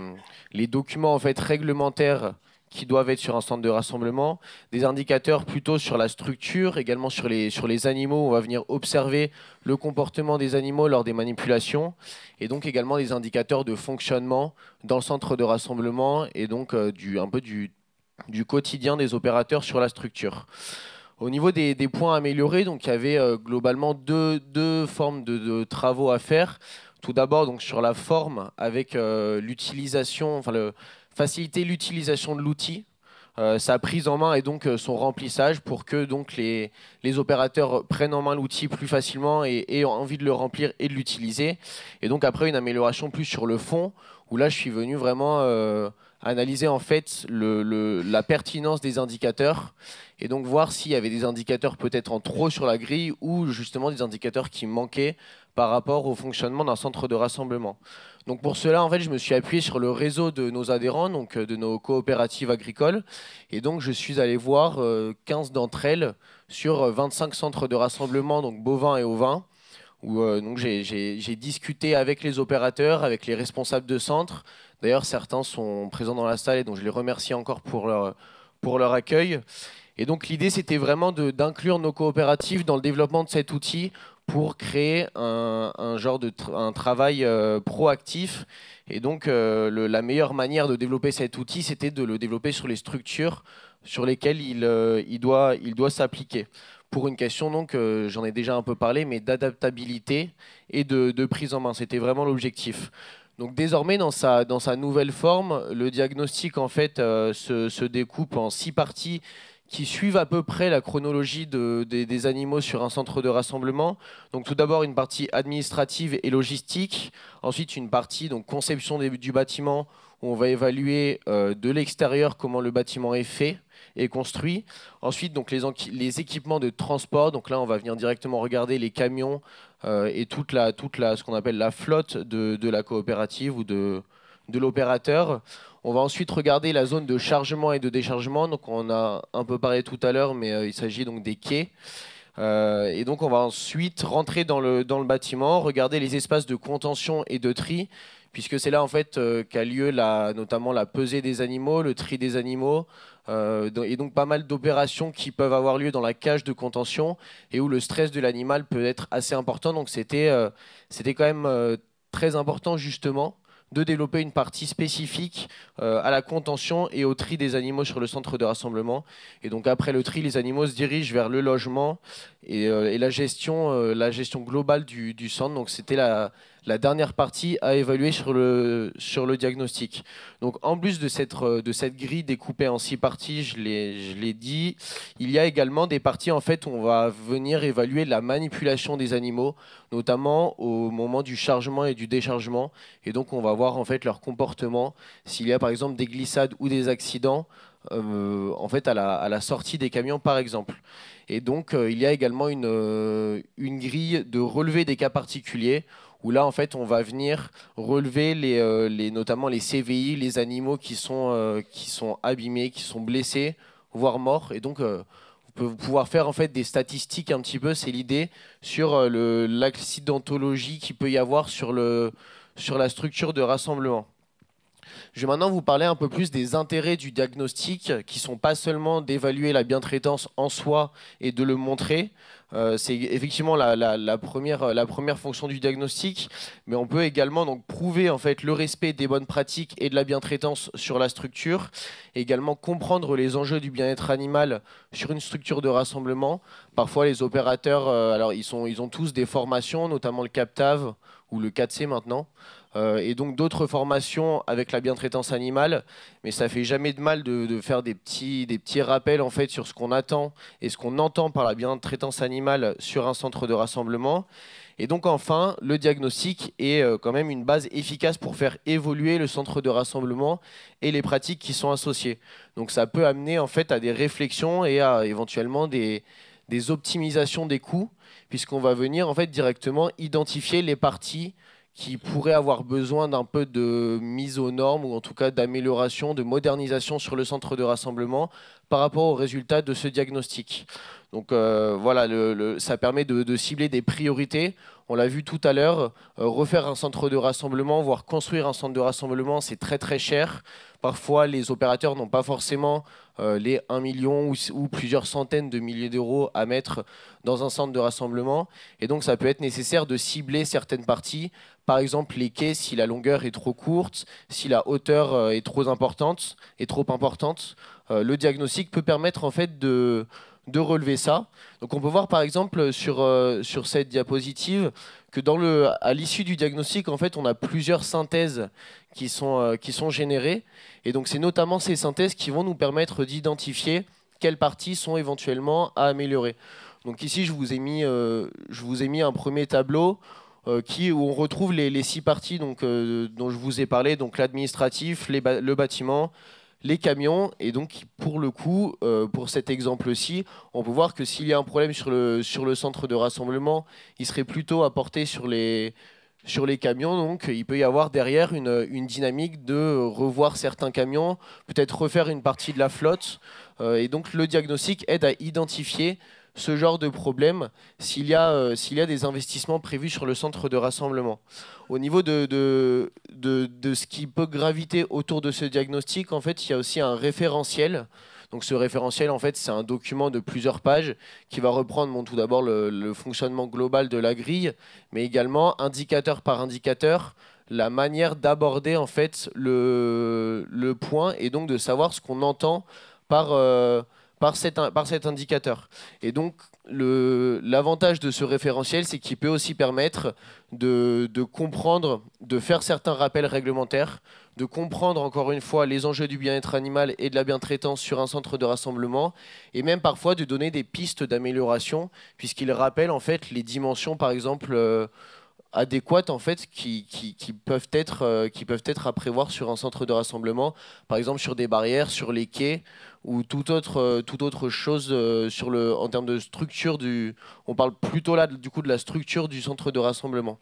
documents en fait réglementaires qui doivent être sur un centre de rassemblement, des indicateurs plutôt sur la structure, également sur les animaux. On va venir observer le comportement des animaux lors des manipulations, et donc également des indicateurs de fonctionnement dans le centre de rassemblement, et donc un peu du quotidien des opérateurs sur la structure. Au niveau des points améliorés, donc il y avait globalement deux formes de travaux à faire. Tout d'abord, donc sur la forme, avec l'utilisation, faciliter l'utilisation de l'outil, sa prise en main et donc son remplissage pour que donc les opérateurs prennent en main l'outil plus facilement et aient envie de le remplir et de l'utiliser. Et donc après une amélioration plus sur le fond, où là je suis venu vraiment analyser en fait la pertinence des indicateurs et donc voir s'il y avait des indicateurs peut-être en trop sur la grille ou justement des indicateurs qui manquaient par rapport au fonctionnement d'un centre de rassemblement. Donc pour cela, en fait, je me suis appuyé sur le réseau de nos adhérents, donc de nos coopératives agricoles, et donc je suis allé voir 15 d'entre elles sur 25 centres de rassemblement, donc bovins et ovins, où donc j'ai discuté avec les opérateurs, avec les responsables de centres. D'ailleurs, certains sont présents dans la salle et donc je les remercie encore pour leur accueil. Et donc l'idée, c'était vraiment d'inclure nos coopératives dans le développement de cet outil pour créer un travail proactif. Et donc la meilleure manière de développer cet outil, c'était de le développer sur les structures sur lesquelles il doit s'appliquer. Pour une question, donc, j'en ai déjà un peu parlé, mais d'adaptabilité et de prise en main. C'était vraiment l'objectif. Donc désormais, dans sa nouvelle forme, le diagnostic en fait, se découpe en 6 parties qui suivent à peu près la chronologie des animaux sur un centre de rassemblement. Donc tout d'abord une partie administrative et logistique, ensuite une partie donc, conception du bâtiment, où on va évaluer de l'extérieur comment le bâtiment est fait et construit. Ensuite donc, les équipements de transport, donc là on va venir directement regarder les camions et toute ce qu'on appelle la flotte de la coopérative ou de l'opérateur. On va ensuite regarder la zone de chargement et de déchargement. Donc on a un peu parlé tout à l'heure, mais il s'agit donc des quais. Et donc on va ensuite rentrer dans le bâtiment, regarder les espaces de contention et de tri, puisque c'est là en fait qu'a lieu notamment la pesée des animaux, le tri des animaux, et donc pas mal d'opérations qui peuvent avoir lieu dans la cage de contention et où le stress de l'animal peut être assez important. Donc c'était quand même très important justement de développer une partie spécifique à la contention et au tri des animaux sur le centre de rassemblement. Et donc après le tri, les animaux se dirigent vers le logement et la gestion globale du centre. Donc c'était la la dernière partie à évaluer sur le diagnostic. Donc en plus de cette grille découpée en 6 parties, je l'ai dit, il y a également des parties en fait où on va venir évaluer la manipulation des animaux, notamment au moment du chargement et du déchargement. Et donc on va voir en fait leur comportement, s'il y a par exemple des glissades ou des accidents en fait à la sortie des camions par exemple. Et donc il y a également une grille de relevé des cas particuliers où là en fait on va venir relever notamment les CVI, les animaux qui sont abîmés, qui sont blessés, voire morts. Et donc vous pouvoir faire en fait des statistiques un petit peu, c'est l'idée, sur l'accidentologie qu'il peut y avoir sur la structure de rassemblement. Je vais maintenant vous parler un peu plus des intérêts du diagnostic, qui ne sont pas seulement d'évaluer la bientraitance en soi et de le montrer. C'est effectivement la première fonction du diagnostic, mais on peut également donc prouver en fait le respect des bonnes pratiques et de la bientraitance sur la structure, et également comprendre les enjeux du bien-être animal sur une structure de rassemblement. Parfois les opérateurs, alors ils ont tous des formations, notamment le CAPTAV ou le 4C maintenant, et donc d'autres formations avec la bientraitance animale, mais ça fait jamais de mal de faire des petits rappels en fait sur ce qu'on attend et ce qu'on entend par la bientraitance animale sur un centre de rassemblement. Et donc enfin, le diagnostic est quand même une base efficace pour faire évoluer le centre de rassemblement et les pratiques qui sont associées. Donc ça peut amener en fait à des réflexions et à éventuellement des optimisations des coûts, puisqu'on va venir en fait directement identifier les parties qui pourraient avoir besoin d'un peu de mise aux normes ou en tout cas d'amélioration, de modernisation sur le centre de rassemblement par rapport aux résultats de ce diagnostic. Donc voilà, ça permet de cibler des priorités. On l'a vu tout à l'heure, refaire un centre de rassemblement, voire construire un centre de rassemblement, c'est très très cher. Parfois, les opérateurs n'ont pas forcément les 1 million ou plusieurs centaines de milliers d'euros à mettre dans un centre de rassemblement. Et donc, ça peut être nécessaire de cibler certaines parties. Par exemple, les quais, si la longueur est trop courte, si la hauteur est trop importante, le diagnostic peut permettre en fait de relever ça. Donc on peut voir par exemple sur cette diapositive que à l'issue du diagnostic, en fait, on a plusieurs synthèses qui sont générées. Et donc c'est notamment ces synthèses qui vont nous permettre d'identifier quelles parties sont éventuellement à améliorer. Donc ici, je vous ai mis un premier tableau où on retrouve les 6 parties dont je vous ai parlé, donc l'administratif, le bâtiment, les camions. Et donc pour le coup, pour cet exemple-ci, on peut voir que s'il y a un problème sur le centre de rassemblement, il serait plutôt apporté sur les camions. Donc il peut y avoir derrière une dynamique de revoir certains camions, peut-être refaire une partie de la flotte. Et donc le diagnostic aide à identifier ce genre de problème s'il y a des investissements prévus sur le centre de rassemblement. Au niveau de ce qui peut graviter autour de ce diagnostic, en fait, il y a aussi un référentiel. Donc ce référentiel, en fait, c'est un document de plusieurs pages qui va reprendre tout d'abord le fonctionnement global de la grille, mais également indicateur par indicateur, la manière d'aborder en fait le point, et donc de savoir ce qu'on entend par cet indicateur. Et donc, l'avantage de ce référentiel, c'est qu'il peut aussi permettre de comprendre, de faire certains rappels réglementaires, de comprendre encore une fois les enjeux du bien-être animal et de la bientraitance sur un centre de rassemblement, et même parfois de donner des pistes d'amélioration, puisqu'il rappelle en fait les dimensions, par exemple, adéquates en fait, qui peuvent être à prévoir sur un centre de rassemblement, par exemple sur des barrières, sur les quais, ou toute autre chose en termes de structure on parle plutôt là du coup de la structure du centre de rassemblement.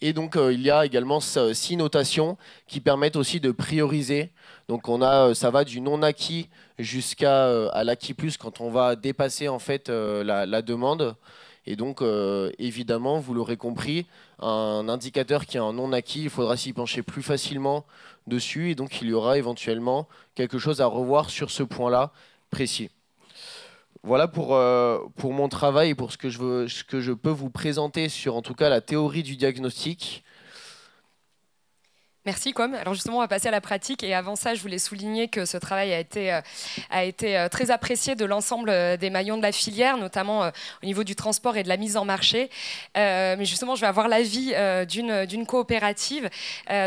Et donc il y a également 6 notations qui permettent aussi de prioriser. Donc ça va du non acquis jusqu'à l'acquis plus quand on va dépasser en fait la demande. Et donc, évidemment, vous l'aurez compris, un indicateur qui est un non acquis, il faudra s'y pencher plus facilement dessus. Et donc, il y aura éventuellement quelque chose à revoir sur ce point-là précis. Voilà pour mon travail et pour ce que je peux vous présenter sur, en tout cas, la théorie du diagnostic. Merci, Com. Alors justement, on va passer à la pratique. Et avant ça, je voulais souligner que ce travail a été très apprécié de l'ensemble des maillons de la filière, notamment au niveau du transport et de la mise en marché. Mais justement, je vais avoir l'avis d'une coopérative.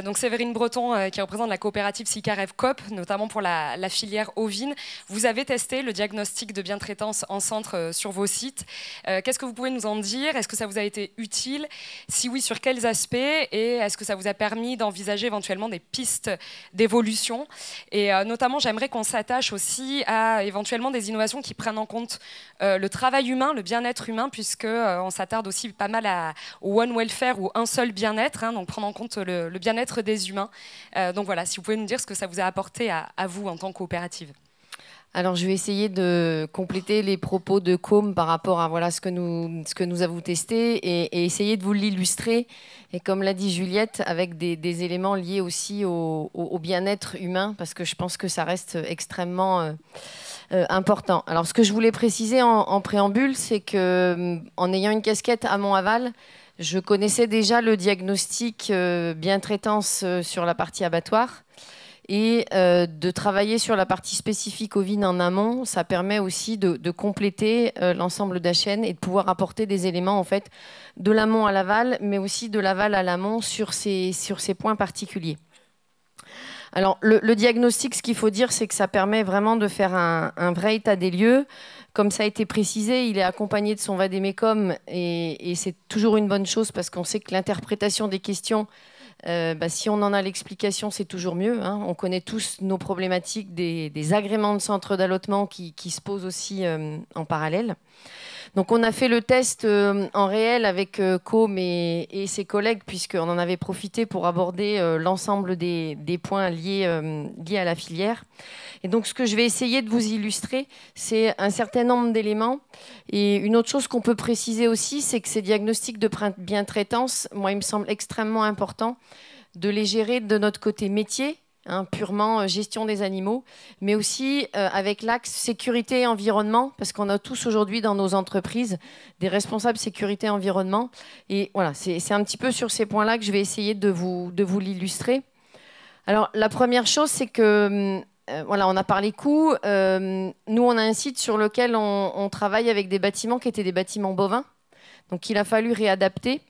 Donc Séverine Breton, qui représente la coopérative Sicarev Coop, notamment pour la filière ovine. Vous avez testé le diagnostic de bientraitance en centre sur vos sites. Qu'est-ce que vous pouvez nous en dire? Est-ce que ça vous a été utile? Si oui, sur quels aspects? Et est-ce que ça vous a permis d'envisager éventuellement des pistes d'évolution? Et notamment, j'aimerais qu'on s'attache aussi à éventuellement des innovations qui prennent en compte le travail humain, le bien-être humain, puisque on s'attarde aussi pas mal au one welfare ou un seul bien-être, hein, donc prendre en compte le bien-être des humains. Donc voilà, si vous pouvez nous dire ce que ça vous a apporté à vous en tant que coopérative. Alors, je vais essayer de compléter les propos de Com par rapport à voilà, ce que nous avons testé et essayer de vous l'illustrer. Et comme l'a dit Juliette, avec des éléments liés aussi au bien-être humain, parce que je pense que ça reste extrêmement important. Alors, ce que je voulais préciser en préambule, c'est qu'en ayant une casquette amont-aval, je connaissais déjà le diagnostic bien-traitance sur la partie abattoir. Et de travailler sur la partie spécifique ovine en amont, ça permet aussi de compléter l'ensemble de la chaîne et de pouvoir apporter des éléments en fait, de l'amont à l'aval, mais aussi de l'aval à l'amont sur ces points particuliers. Alors, le diagnostic, ce qu'il faut dire, c'est que ça permet vraiment de faire un vrai état des lieux. Comme ça a été précisé, il est accompagné de son vadémécum et c'est toujours une bonne chose parce qu'on sait que l'interprétation des questions, si on en a l'explication, c'est toujours mieux. Hein. On connaît tous nos problématiques des agréments de centre d'allottement qui se posent aussi en parallèle. Donc on a fait le test en réel avec Com et ses collègues, puisqu'on en avait profité pour aborder l'ensemble des points liés à la filière. Et donc ce que je vais essayer de vous illustrer, c'est un certain nombre d'éléments. Et une autre chose qu'on peut préciser aussi, c'est que ces diagnostics de bientraitance, moi, il me semble extrêmement important de les gérer de notre côté métier, hein, purement gestion des animaux, mais aussi avec l'axe sécurité et environnement, parce qu'on a tous aujourd'hui dans nos entreprises des responsables sécurité et environnement. Et voilà, c'est un petit peu sur ces points-là que je vais essayer de vous l'illustrer. Alors, la première chose, c'est que... voilà, on a parlé coûts. Nous, on a un site sur lequel on travaille avec des bâtiments qui étaient des bâtiments bovins. Donc, il a fallu réadapter.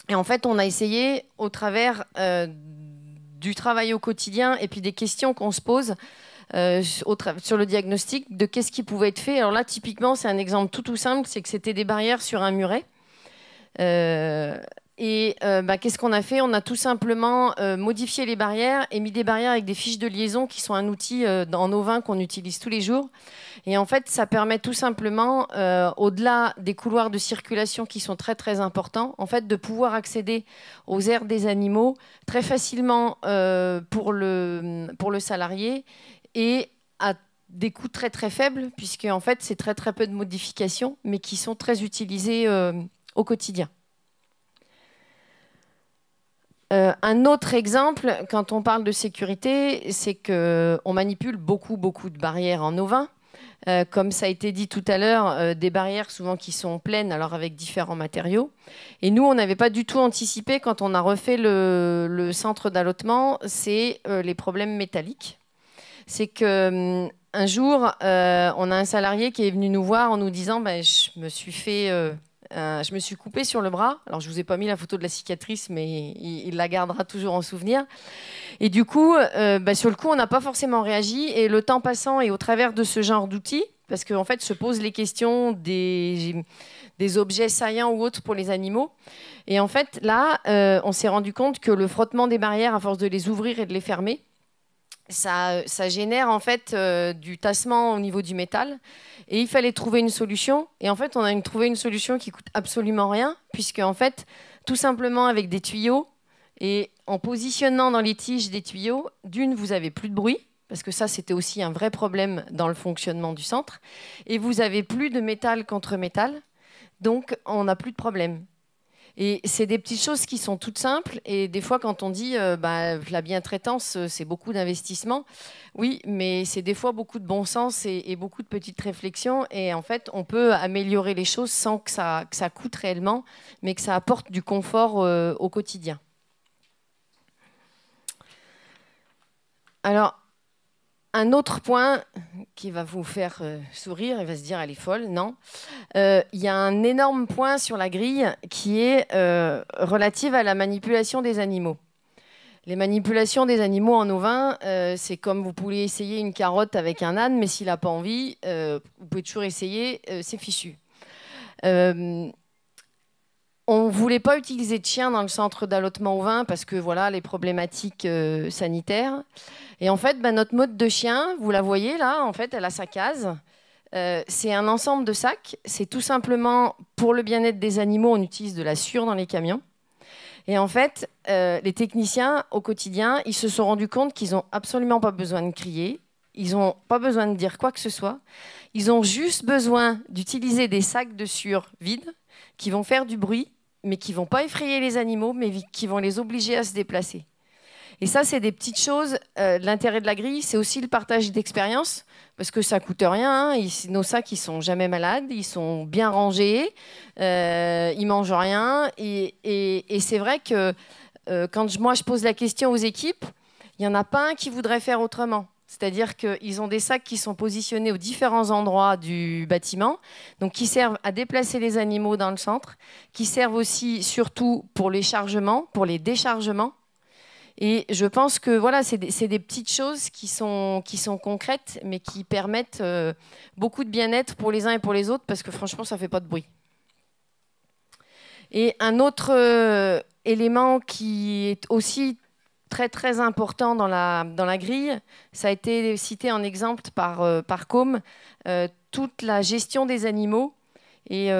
Et en fait, on a essayé, au travers du travail au quotidien et puis des questions qu'on se pose sur le diagnostic, de qu'est-ce qui pouvait être fait. Alors là, typiquement, c'est un exemple tout simple, c'est que c'était des barrières sur un muret. Qu'est-ce qu'on a fait? On a tout simplement modifié les barrières et mis des barrières avec des fiches de liaison qui sont un outil en ovin qu'on utilise tous les jours. Et en fait, ça permet tout simplement, au-delà des couloirs de circulation qui sont très très importants, en fait, de pouvoir accéder aux aires des animaux très facilement pour le salarié et à des coûts très très faibles, puisque en fait, c'est très très peu de modifications, mais qui sont très utilisées au quotidien. Un autre exemple, quand on parle de sécurité, c'est qu'on manipule beaucoup de barrières en ovin. Comme ça a été dit tout à l'heure, des barrières souvent qui sont pleines, alors avec différents matériaux. Et nous, on n'avait pas du tout anticipé, quand on a refait le centre d'allottement, c'est les problèmes métalliques. C'est qu'un jour, on a un salarié qui est venu nous voir en nous disant je me suis coupé sur le bras. Alors, je ne vous ai pas mis la photo de la cicatrice, mais il la gardera toujours en souvenir. Et du coup, sur le coup, on n'a pas forcément réagi. Et le temps passant et au travers de ce genre d'outils, parce qu'en fait, se posent les questions des objets saillants ou autres pour les animaux. Et en fait, là, on s'est rendu compte que le frottement des barrières, à force de les ouvrir et de les fermer, ça génère en fait du tassement au niveau du métal. Et il fallait trouver une solution. Et en fait, on a trouvé une solution qui coûte absolument rien, puisque en fait, tout simplement avec des tuyaux et en positionnant dans les tiges des tuyaux, d'une, vous avez plus de bruit, parce que ça, c'était aussi un vrai problème dans le fonctionnement du centre. Et vous avez plus de métal contre métal, donc on n'a plus de problème. Et c'est des petites choses qui sont toutes simples. Et des fois, quand on dit la bientraitance, c'est beaucoup d'investissement, oui, mais c'est des fois beaucoup de bon sens et beaucoup de petites réflexions. Et en fait, on peut améliorer les choses sans que ça coûte réellement, mais que ça apporte du confort au quotidien. Alors, un autre point qui va vous faire sourire, il va se dire elle est folle, non. Il y a un énorme point sur la grille qui est relative à la manipulation des animaux. Les manipulations des animaux en ovin, c'est comme vous pouvez essayer une carotte avec un âne, mais s'il n'a pas envie, vous pouvez toujours essayer, c'est fichu. On ne voulait pas utiliser de chiens dans le centre d'allottement ovin parce que voilà les problématiques sanitaires. Et en fait, notre mode de chien, vous la voyez là, en fait, elle a sa case. C'est un ensemble de sacs. C'est tout simplement pour le bien-être des animaux, on utilise de la sueur dans les camions. Et en fait, les techniciens, au quotidien, ils se sont rendus compte qu'ils n'ont absolument pas besoin de crier. Ils n'ont pas besoin de dire quoi que ce soit. Ils ont juste besoin d'utiliser des sacs de sueur vides qui vont faire du bruit, mais qui ne vont pas effrayer les animaux, mais qui vont les obliger à se déplacer. Et ça, c'est des petites choses. L'intérêt de la grille, c'est aussi le partage d'expérience, parce que ça ne coûte rien. Hein. Nos sacs, ils ne sont jamais malades, ils sont bien rangés, ils ne mangent rien. Et c'est vrai que quand moi, je pose la question aux équipes, il n'y en a pas un qui voudrait faire autrement. C'est-à-dire qu'ils ont des sacs qui sont positionnés aux différents endroits du bâtiment, donc qui servent à déplacer les animaux dans le centre, qui servent aussi surtout pour les chargements, pour les déchargements. Et je pense que voilà, c'est des petites choses qui sont concrètes, mais qui permettent beaucoup de bien-être pour les uns et pour les autres, parce que franchement, ça ne fait pas de bruit. Et un autre élément qui est aussi très très important dans la grille, ça a été cité en exemple par Com, toute la gestion des animaux, et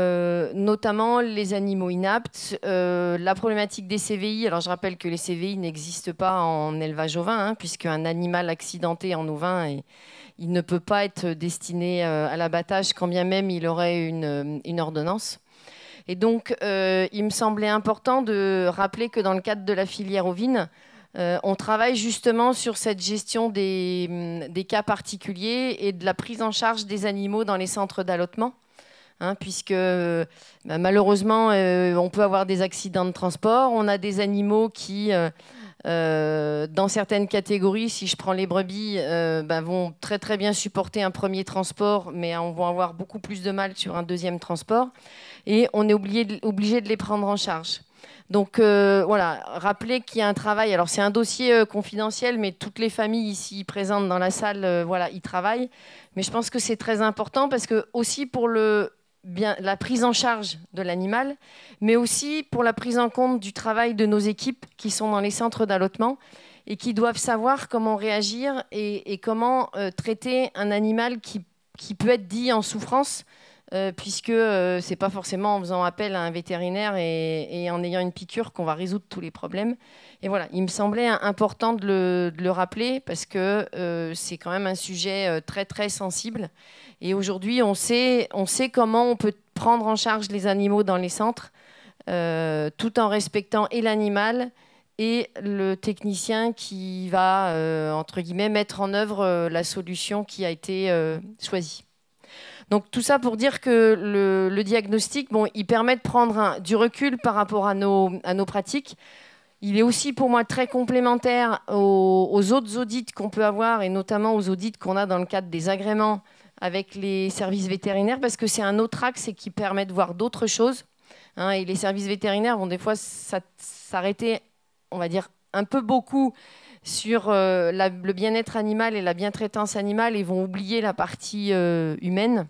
notamment les animaux inaptes, la problématique des CVI. Alors je rappelle que les CVI n'existent pas en élevage ovin, hein, puisqu'un animal accidenté en ovin, il ne peut pas être destiné à l'abattage, quand bien même il aurait une ordonnance. Et donc il me semblait important de rappeler que dans le cadre de la filière ovine, on travaille justement sur cette gestion des cas particuliers et de la prise en charge des animaux dans les centres d'allottement. Hein, puisque malheureusement, on peut avoir des accidents de transport. On a des animaux qui, dans certaines catégories, si je prends les brebis, vont très très bien supporter un premier transport, mais on va avoir beaucoup plus de mal sur un deuxième transport. Et on est obligé de les prendre en charge. Donc voilà, rappelez qu'il y a un travail. Alors c'est un dossier confidentiel, mais toutes les familles ici présentes dans la salle, voilà, y travaillent. Mais je pense que c'est très important parce que aussi pour la prise en charge de l'animal, mais aussi pour la prise en compte du travail de nos équipes qui sont dans les centres d'allottement et qui doivent savoir comment réagir et comment traiter un animal qui peut être dit en souffrance. Puisque ce n'est pas forcément en faisant appel à un vétérinaire et en ayant une piqûre qu'on va résoudre tous les problèmes. Et voilà, il me semblait important de le rappeler parce que c'est quand même un sujet très très sensible. Et aujourd'hui, on sait comment on peut prendre en charge les animaux dans les centres tout en respectant et l'animal et le technicien qui va, entre guillemets, mettre en œuvre la solution qui a été choisie. Donc tout ça pour dire que le diagnostic, il permet de prendre du recul par rapport à nos pratiques. Il est aussi pour moi très complémentaire aux autres audits qu'on peut avoir et notamment aux audits qu'on a dans le cadre des agréments avec les services vétérinaires parce que c'est un autre axe et qui permet de voir d'autres choses. Hein, et les services vétérinaires vont des fois s'arrêter, on va dire, un peu beaucoup sur le bien-être animal et la bientraitance animale et vont oublier la partie humaine.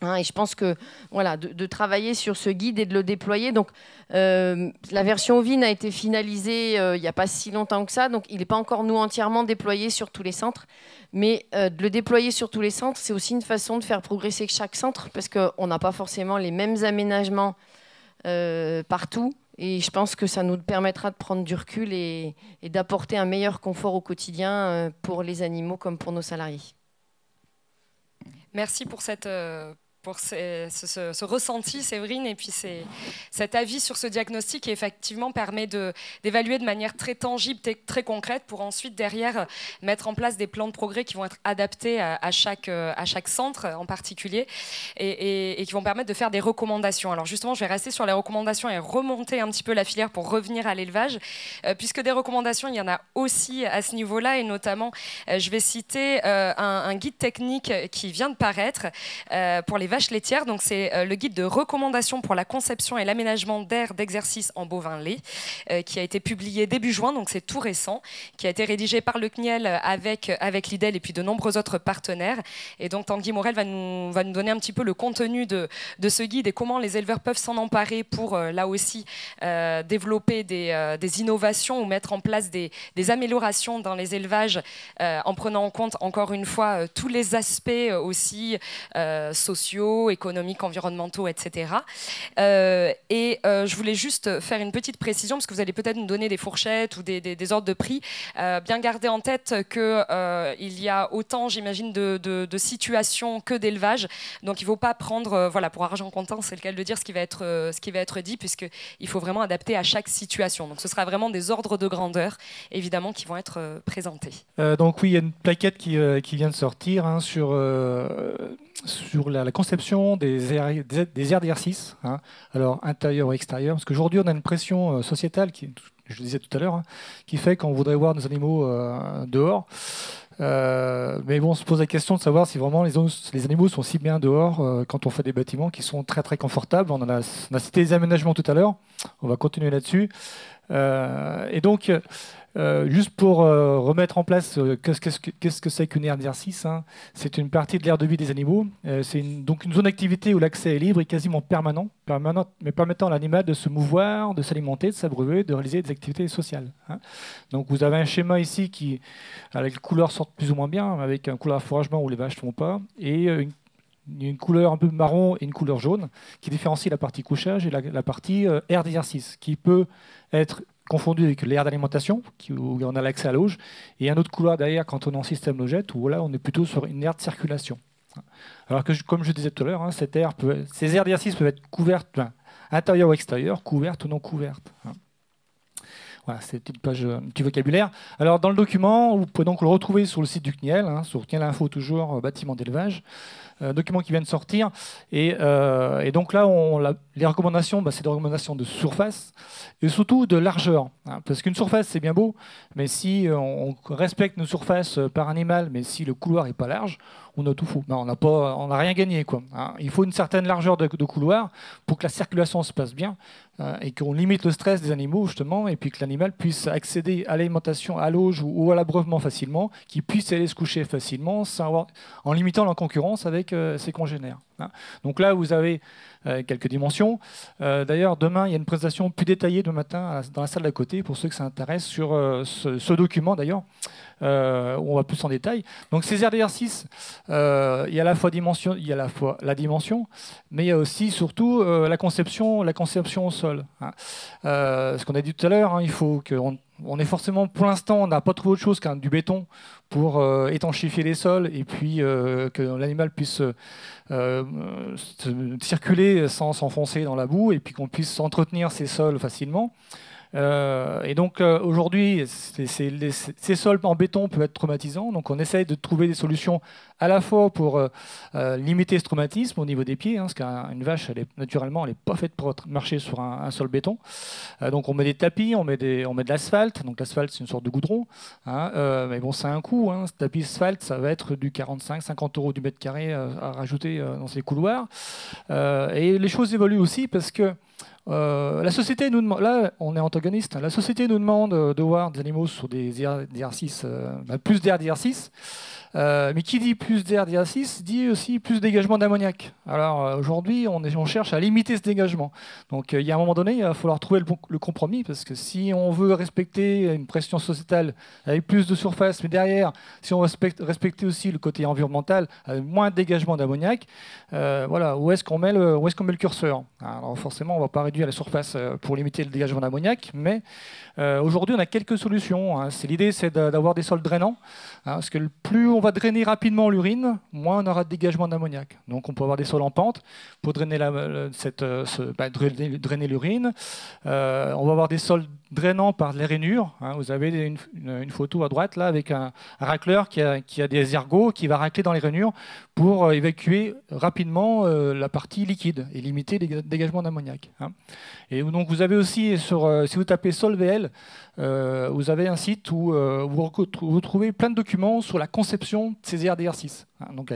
Hein, et je pense que voilà, de travailler sur ce guide et de le déployer. Donc, la version ovine a été finalisée il n'y a pas si longtemps que ça. Donc, il n'est pas encore nous entièrement déployé sur tous les centres. Mais de le déployer sur tous les centres, c'est aussi une façon de faire progresser chaque centre parce qu'on n'a pas forcément les mêmes aménagements partout. Et je pense que ça nous permettra de prendre du recul et d'apporter un meilleur confort au quotidien pour les animaux comme pour nos salariés. Merci pour cette pour ce ressenti, Séverine, et puis cet avis sur ce diagnostic qui effectivement permet d'évaluer de manière très tangible, très concrète, pour ensuite derrière mettre en place des plans de progrès qui vont être adaptés à chaque centre en particulier et qui vont permettre de faire des recommandations. Alors justement, je vais rester sur les recommandations et remonter un petit peu la filière pour revenir à l'élevage, puisque des recommandations, il y en a aussi à ce niveau-là, et notamment, je vais citer un guide technique qui vient de paraître pour les vaches laitières. Donc c'est le guide de recommandation pour la conception et l'aménagement d'aires d'exercice en bovin lait, qui a été publié début juin, donc c'est tout récent, qui a été rédigé par le CNIEL avec l'IDEL et puis de nombreux autres partenaires. Et donc Tanguy Morel va nous donner un petit peu le contenu de ce guide et comment les éleveurs peuvent s'en emparer pour là aussi développer des innovations ou mettre en place des améliorations dans les élevages en prenant en compte encore une fois tous les aspects aussi sociaux, économiques, environnementaux, etc. Je voulais juste faire une petite précision, parce que vous allez peut-être nous donner des fourchettes ou des ordres de prix. Bien garder en tête qu'il y a autant, j'imagine, de situations que d'élevage. Donc il ne faut pas prendre, voilà, pour argent comptant, c'est le cas de le dire, ce qui va être dit, puisqu'il faut vraiment adapter à chaque situation. Donc ce sera vraiment des ordres de grandeur, évidemment, qui vont être présentés. Donc oui, il y a une plaquette qui vient de sortir hein, sur la conception des aires d'exercice, hein, alors intérieur ou extérieur, parce qu'aujourd'hui on a une pression sociétale, je le disais tout à l'heure, hein, qui fait qu'on voudrait voir nos animaux dehors. Mais bon, on se pose la question de savoir si vraiment les animaux sont si bien dehors quand on fait des bâtiments qui sont très très confortables. On a cité les aménagements tout à l'heure, on va continuer là-dessus. Et donc, juste pour remettre en place qu'est-ce que c'est qu'une aire d'exercice, hein. C'est une partie de l'aire de vie des animaux. C'est donc une zone d'activité où l'accès est libre et quasiment permanent, mais permettant à l'animal de se mouvoir, de s'alimenter, de s'abreuver, de réaliser des activités sociales, hein. Donc vous avez un schéma ici qui, avec les couleurs sortent plus ou moins bien, avec un couleur à fourragement où les vaches ne font pas, et une couleur un peu marron et une couleur jaune qui différencie la partie couchage et la partie aire d'exercice, qui peut être confondu avec l'aire d'alimentation, où on a l'accès à l'auge, et un autre couloir derrière quand on est en système logette, où là on est plutôt sur une aire de circulation. Alors que, comme je disais tout à l'heure, hein, ces aires d'exercice peuvent être couvertes, intérieures ou extérieures, couvertes ou non couvertes. Voilà, c'est une petite page, un petit vocabulaire. Alors dans le document, vous pouvez donc le retrouver sur le site du CNIEL, hein, sur CNIEL Info toujours, bâtiment d'élevage. Document qui vient de sortir. Et donc là, les recommandations, c'est des recommandations de surface et surtout de largeur. Hein, parce qu'une surface, c'est bien beau, mais si on respecte nos surfaces par animal, mais si le couloir n'est pas large, on a tout faux. Non, on n'a rien gagné, quoi, hein. Il faut une certaine largeur de couloir pour que la circulation se passe bien et qu'on limite le stress des animaux, justement, et puis que l'animal puisse accéder à l'alimentation, à l'auge ou à l'abreuvement facilement, qu'il puisse aller se coucher facilement en limitant la concurrence avec ses congénères, hein. Donc là, vous avez quelques dimensions. D'ailleurs, demain, il y a une présentation plus détaillée demain matin dans la salle d'à côté, pour ceux que ça intéresse, sur ce document, d'ailleurs, où on va plus en détail. Donc ces aires d'exercice, il y a à la fois la dimension, mais il y a aussi, surtout, la conception au sol, hein. Ce qu'on a dit tout à l'heure, hein, il faut on est forcément, pour l'instant, on n'a pas trouvé autre chose qu'un du béton pour étanchifier les sols et puis que l'animal puisse circuler sans s'enfoncer dans la boue et puis qu'on puisse entretenir ces sols facilement. Et donc aujourd'hui, ces sols en béton peuvent être traumatisants. Donc on essaye de trouver des solutions à la fois pour limiter ce traumatisme au niveau des pieds, hein, parce qu'une vache, naturellement, elle n'est pas faite pour marcher sur un sol béton. Donc on met des tapis, on met de l'asphalte. Donc l'asphalte, c'est une sorte de goudron, hein, mais bon, ça a un coût, hein. Ce tapis asphalte, ça va être du 45-50 € du mètre carré à rajouter dans ces couloirs. Et les choses évoluent aussi parce que la société nous demande, là on est antagoniste, la société nous demande de voir des animaux sur des aires d'exercice, plus d'aires d'exercice, mais qui dit plus d'aires d'exercice dit aussi plus de dégagement d'ammoniac. Alors aujourd'hui on cherche à limiter ce dégagement. Donc il y a un moment donné, il va falloir trouver le compromis, parce que si on veut respecter une pression sociétale avec plus de surface, mais derrière, si on respecter aussi le côté environnemental avec moins de dégagement d'ammoniac, voilà, où est-ce qu'on met le curseur? Alors forcément on va va pas réduire la surface pour limiter le dégagement d'ammoniac, mais aujourd'hui on a quelques solutions. Hein. L'idée c'est d'avoir des sols drainants, hein, parce que plus on va drainer rapidement l'urine, moins on aura de dégagement d'ammoniac. Donc on peut avoir des sols en pente pour drainer drainer l'urine. On va avoir des sols drainants par les rainures. Hein. Vous avez une photo à droite là avec un racleur qui a des ergots qui va racler dans les rainures pour évacuer rapidement la partie liquide et limiter les dégagements d'ammoniac. Hein. Et donc vous avez aussi, si vous tapez Solvl, vous avez un site où vous trouvez plein de documents sur la conception de ces ERDR6. Hein. Donc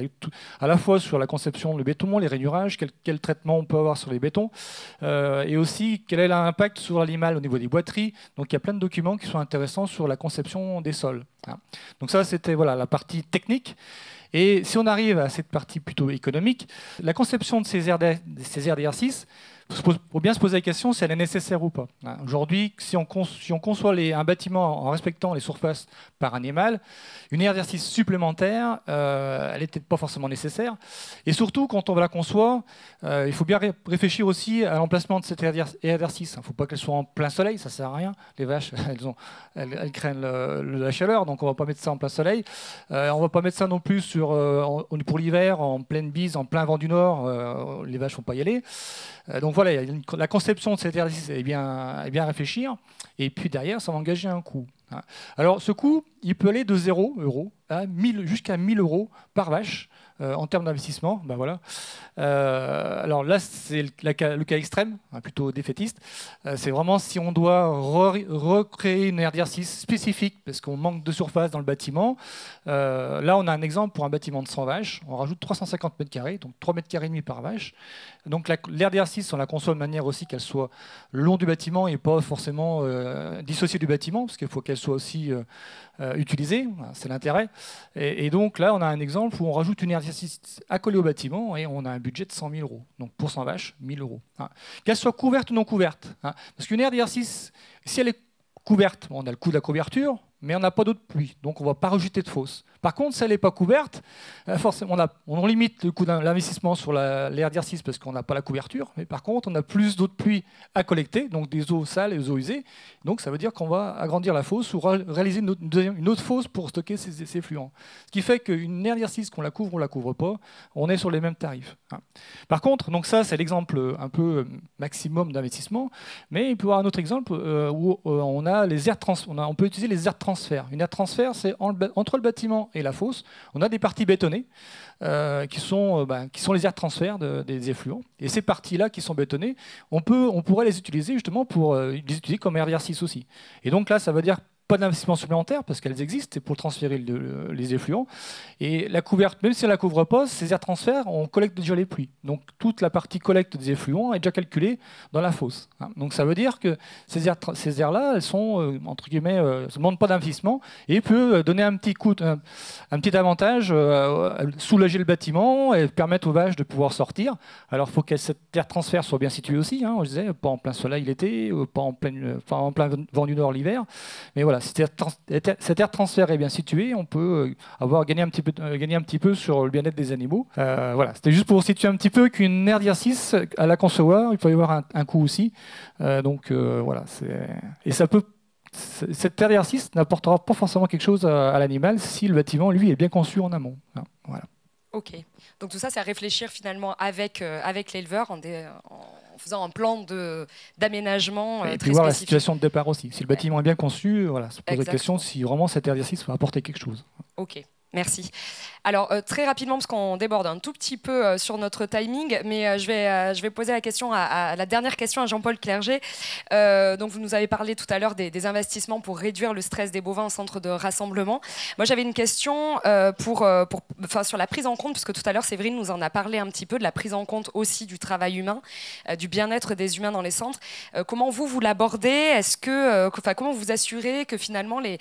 à la fois sur la conception, le béton, les rainurages, quel traitement on peut avoir sur les bétons, et aussi quel est l'impact sur l'animal au niveau des boiteries. Donc il y a plein de documents qui sont intéressants sur la conception des sols. Hein. Donc ça c'était la partie technique. Et si on arrive à cette partie plutôt économique, la conception de ces RDR6, il faut bien se poser la question si elle est nécessaire ou pas. Aujourd'hui, si on conçoit un bâtiment en respectant les surfaces par animal, une RDR6 supplémentaire, elle n'est peut-être pas forcément nécessaire. Et surtout, quand on la conçoit, il faut bien réfléchir aussi à l'emplacement de cette RDR6. Il ne faut pas qu'elle soit en plein soleil, ça ne sert à rien. Les vaches, elles craignent la chaleur, donc on ne va pas mettre ça en plein soleil. On ne va pas mettre ça non plus pour l'hiver, en pleine bise, en plein vent du nord. Les vaches ne vont pas y aller. Donc voilà, la conception de cet exercice est bien réfléchir. Et puis derrière, ça va engager un coût. Alors ce coût, il peut aller de 0 € à jusqu'à 1 000 € par vache en termes d'investissement. Ben voilà. Alors là, c'est le cas extrême, plutôt défaitiste. C'est vraiment si on doit recréer une RDR6 spécifique parce qu'on manque de surface dans le bâtiment. Là, on a un exemple pour un bâtiment de 100 vaches. On rajoute 350 m², donc 3,5 m² par vache. Donc l'RDR6, on la conçoit de manière aussi qu'elle soit le long du bâtiment et pas forcément dissociée du bâtiment, parce qu'il faut qu'elle soit aussi utilisée. C'est l'intérêt. Et donc là, on a un exemple où on rajoute une RDR6 accolée au bâtiment et on a un budget de 100 000 €. Donc pour 100 vaches, 1 000 €. Hein. Qu'elle soit couverte ou non couverte. Hein. Parce qu'une RDR6, si elle est couverte, on a le coût de la couverture, mais on n'a pas d'eau de pluie, donc on ne va pas rejeter de fosse. Par contre, si elle n'est pas couverte, forcément, on limite le coût de l'investissement sur les RDR6 parce qu'on n'a pas la couverture, mais par contre, on a plus d'eau de pluie à collecter, donc des eaux sales et des eaux usées. Donc ça veut dire qu'on va agrandir la fosse ou réaliser une autre fosse pour stocker ces fluents. Ce qui fait qu'une RDR6, qu'on la couvre ou on ne la couvre pas, on est sur les mêmes tarifs. Hein. Par contre, donc ça c'est l'exemple un peu maximum d'investissement, mais il peut y avoir un autre exemple où on peut utiliser les aires de transfert. Une aire de transfert, c'est entre le bâtiment et la fosse, on a des parties bétonnées qui sont les aires de transfert des effluents. Et ces parties-là qui sont bétonnées, on pourrait les utiliser justement pour les utiliser comme RDR6 aussi. Et donc là, ça veut dire pas d'investissement supplémentaire parce qu'elles existent pour transférer les effluents. Et la couverte, même si on ne la couvre pas, ces aires de transfert, on collecte déjà les pluies. Donc toute la partie collecte des effluents est déjà calculée dans la fosse. Hein. Donc ça veut dire que ces aires-là, elles sont, entre guillemets, ne demandent pas d'investissement et peut donner un petit avantage, soulager le bâtiment et permettre aux vaches de pouvoir sortir. Alors il faut que cette aire de transfert soit bien située aussi, hein, on disait, pas en plein soleil l'été, pas en plein vent du nord l'hiver. Mais voilà, si cette aire de transfert est bien située, on peut gagner un petit peu sur le bien-être des animaux. Voilà, c'était juste pour situer un petit peu qu'une RDR6, à la concevoir, il peut y avoir un coût aussi. Voilà, et cette RDR6 n'apportera pas forcément quelque chose à l'animal si le bâtiment, lui, est bien conçu en amont. Hein, voilà. Ok, donc tout ça, c'est à réfléchir finalement avec l'éleveur en faisant un plan d'aménagement et puis voir la situation de départ aussi. Si le bâtiment est bien conçu, voilà, se poser la question si vraiment cet RDR6 va apporter quelque chose. Ok. Merci. Alors, très rapidement, parce qu'on déborde un tout petit peu sur notre timing, mais je vais poser la dernière question à Jean-Paul Clerget. Donc, vous nous avez parlé tout à l'heure des investissements pour réduire le stress des bovins en centre de rassemblement. Moi, j'avais une question sur la prise en compte, parce que tout à l'heure, Séverine nous en a parlé un petit peu, de la prise en compte aussi du travail humain, du bien-être des humains dans les centres. Comment vous l'abordez ? Comment vous assurez que finalement, les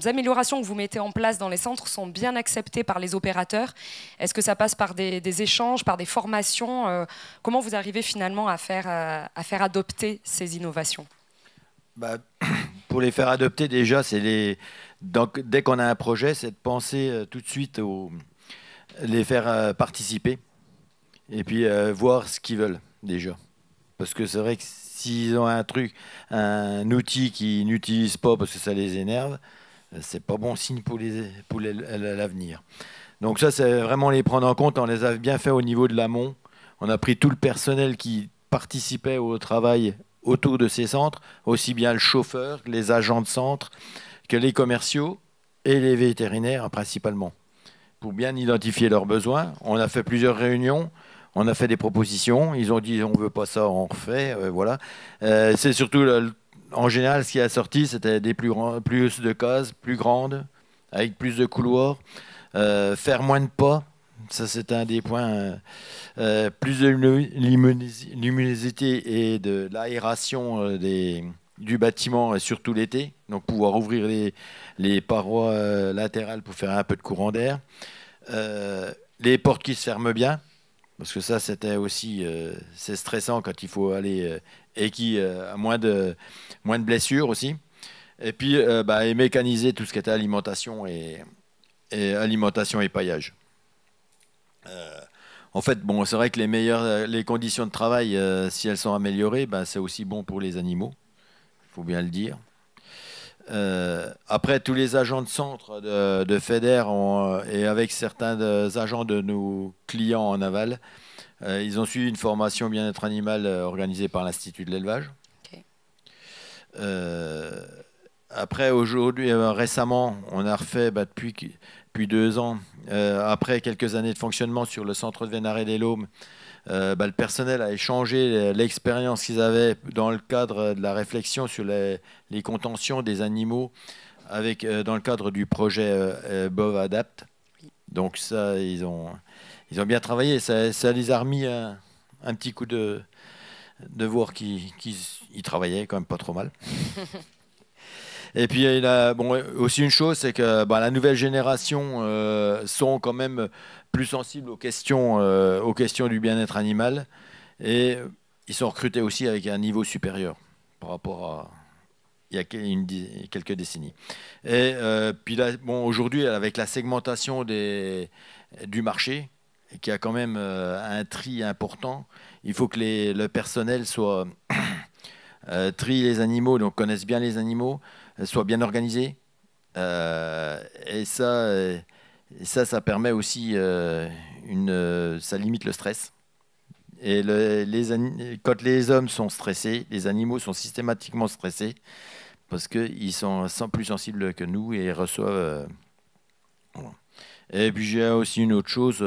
améliorations que vous mettez en place dans les centres sont bien acceptés par les opérateurs? Est-ce que ça passe par des échanges, par des formations? Comment vous arrivez finalement à faire adopter ces innovations? Pour les faire adopter, déjà, donc, dès qu'on a un projet, c'est de penser tout de suite les faire participer et puis voir ce qu'ils veulent déjà. Parce que c'est vrai que s'ils ont un outil qu'ils n'utilisent pas parce que ça les énerve, c'est pas bon signe pour l'avenir. Donc ça, c'est vraiment les prendre en compte. On les a bien fait au niveau de l'amont. On a pris tout le personnel qui participait au travail autour de ces centres, aussi bien le chauffeur, les agents de centre, que les commerciaux et les vétérinaires principalement, pour bien identifier leurs besoins. On a fait plusieurs réunions, on a fait des propositions. Ils ont dit on ne veut pas ça, on refait. Voilà. C'est surtout, en général, ce qui a sorti, c'était des plus de cases, plus grandes, avec plus de couloirs, faire moins de pas. Ça, c'est un des points. Plus de luminosité et de l'aération du bâtiment, surtout l'été. Donc, pouvoir ouvrir les parois latérales pour faire un peu de courant d'air. Les portes qui se ferment bien. Parce que ça, c'était aussi c'est stressant quand il faut aller et qui a moins de blessures aussi. Et puis, et mécaniser tout ce qui était alimentation et paillage. En fait, bon, c'est vrai que les conditions de travail, si elles sont améliorées, c'est aussi bon pour les animaux. Il faut bien le dire. Après, tous les agents de centre de FEDER et avec certains agents de nos clients en aval, ils ont suivi une formation bien-être animal organisée par l'Institut de l'élevage. Okay. Après, aujourd'hui, récemment, on a refait depuis 2 ans, après quelques années de fonctionnement sur le centre de Vénaré-les-Laumes, le personnel a échangé l'expérience qu'ils avaient dans le cadre de la réflexion sur les contentions des animaux dans le cadre du projet Bovadapt. Donc ça, ils ont bien travaillé. Ça les a remis un petit coup de voir qu'ils travaillaient quand même pas trop mal. Et puis, aussi une chose, c'est que la nouvelle génération sont quand même plus sensibles aux questions du bien-être animal. Et ils sont recrutés aussi avec un niveau supérieur par rapport à il y a quelques décennies. Et puis là, aujourd'hui, avec la segmentation du marché, qui a quand même un tri important, il faut que le personnel soit trie les animaux, donc connaissent bien les animaux, soit bien organisé. Et ça permet aussi, ça limite le stress. Et quand les hommes sont stressés, les animaux sont systématiquement stressés parce qu'ils sont plus sensibles que nous et reçoivent. Et puis j'ai aussi une autre chose.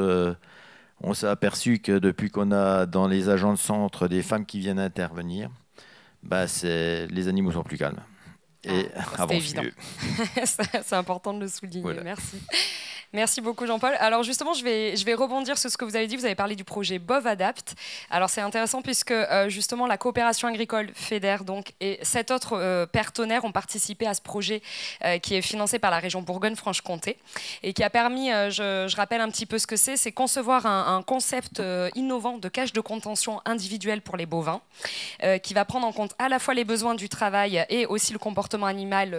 On s'est aperçu que depuis qu'on a dans les agents de centre des femmes qui viennent intervenir, les animaux sont plus calmes. Et c'est évident. C'est important de le souligner. Voilà. Merci. Merci beaucoup Jean-Paul. Alors justement, je vais rebondir sur ce que vous avez dit. Vous avez parlé du projet Bovadapt. Alors c'est intéressant puisque justement la coopération agricole FEDER et 7 autres partenaires ont participé à ce projet qui est financé par la région Bourgogne-Franche-Comté et qui a permis, je rappelle un petit peu ce que c'est concevoir un concept innovant de cage de contention individuelle pour les bovins qui va prendre en compte à la fois les besoins du travail et aussi le comportement animal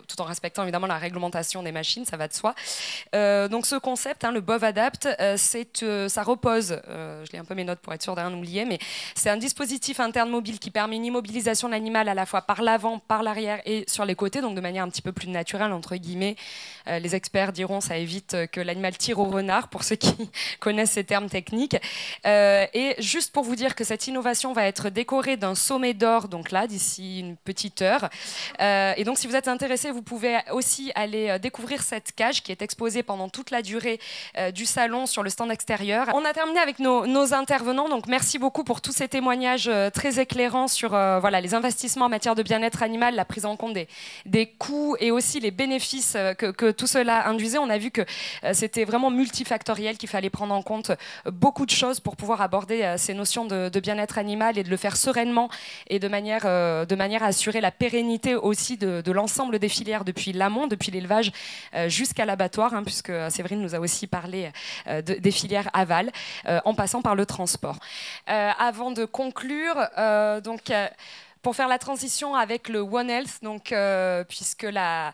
tout en respectant évidemment la réglementation des machines, ça va de soi. Donc ce concept, le Bovadapt, ça repose, je lis un peu mes notes pour être sûr de rien oublier, mais c'est un dispositif interne mobile qui permet une immobilisation de l'animal à la fois par l'avant, par l'arrière et sur les côtés, donc de manière un petit peu plus naturelle, entre guillemets. Les experts diront ça évite que l'animal tire au renard, pour ceux qui connaissent ces termes techniques. Et juste pour vous dire que cette innovation va être décorée d'un sommet d'or, donc là, d'ici une petite heure. Et donc si vous êtes intéressé, vous pouvez aussi aller découvrir cette cage qui est exposée pendant toute la durée du salon sur le stand extérieur. On a terminé avec nos intervenants, donc merci beaucoup pour tous ces témoignages très éclairants sur les investissements en matière de bien-être animal, la prise en compte des coûts et aussi les bénéfices que tout cela induisait. On a vu que c'était vraiment multifactoriel, qu'il fallait prendre en compte beaucoup de choses pour pouvoir aborder ces notions de bien-être animal et de le faire sereinement et de manière à assurer la pérennité aussi de l'ensemble des filières depuis l'amont, depuis l'élevage jusqu'à l'abattoir, puisque Séverine nous a aussi parlé des filières aval, en passant par le transport. Avant de conclure, pour faire la transition avec le One Health, puisque la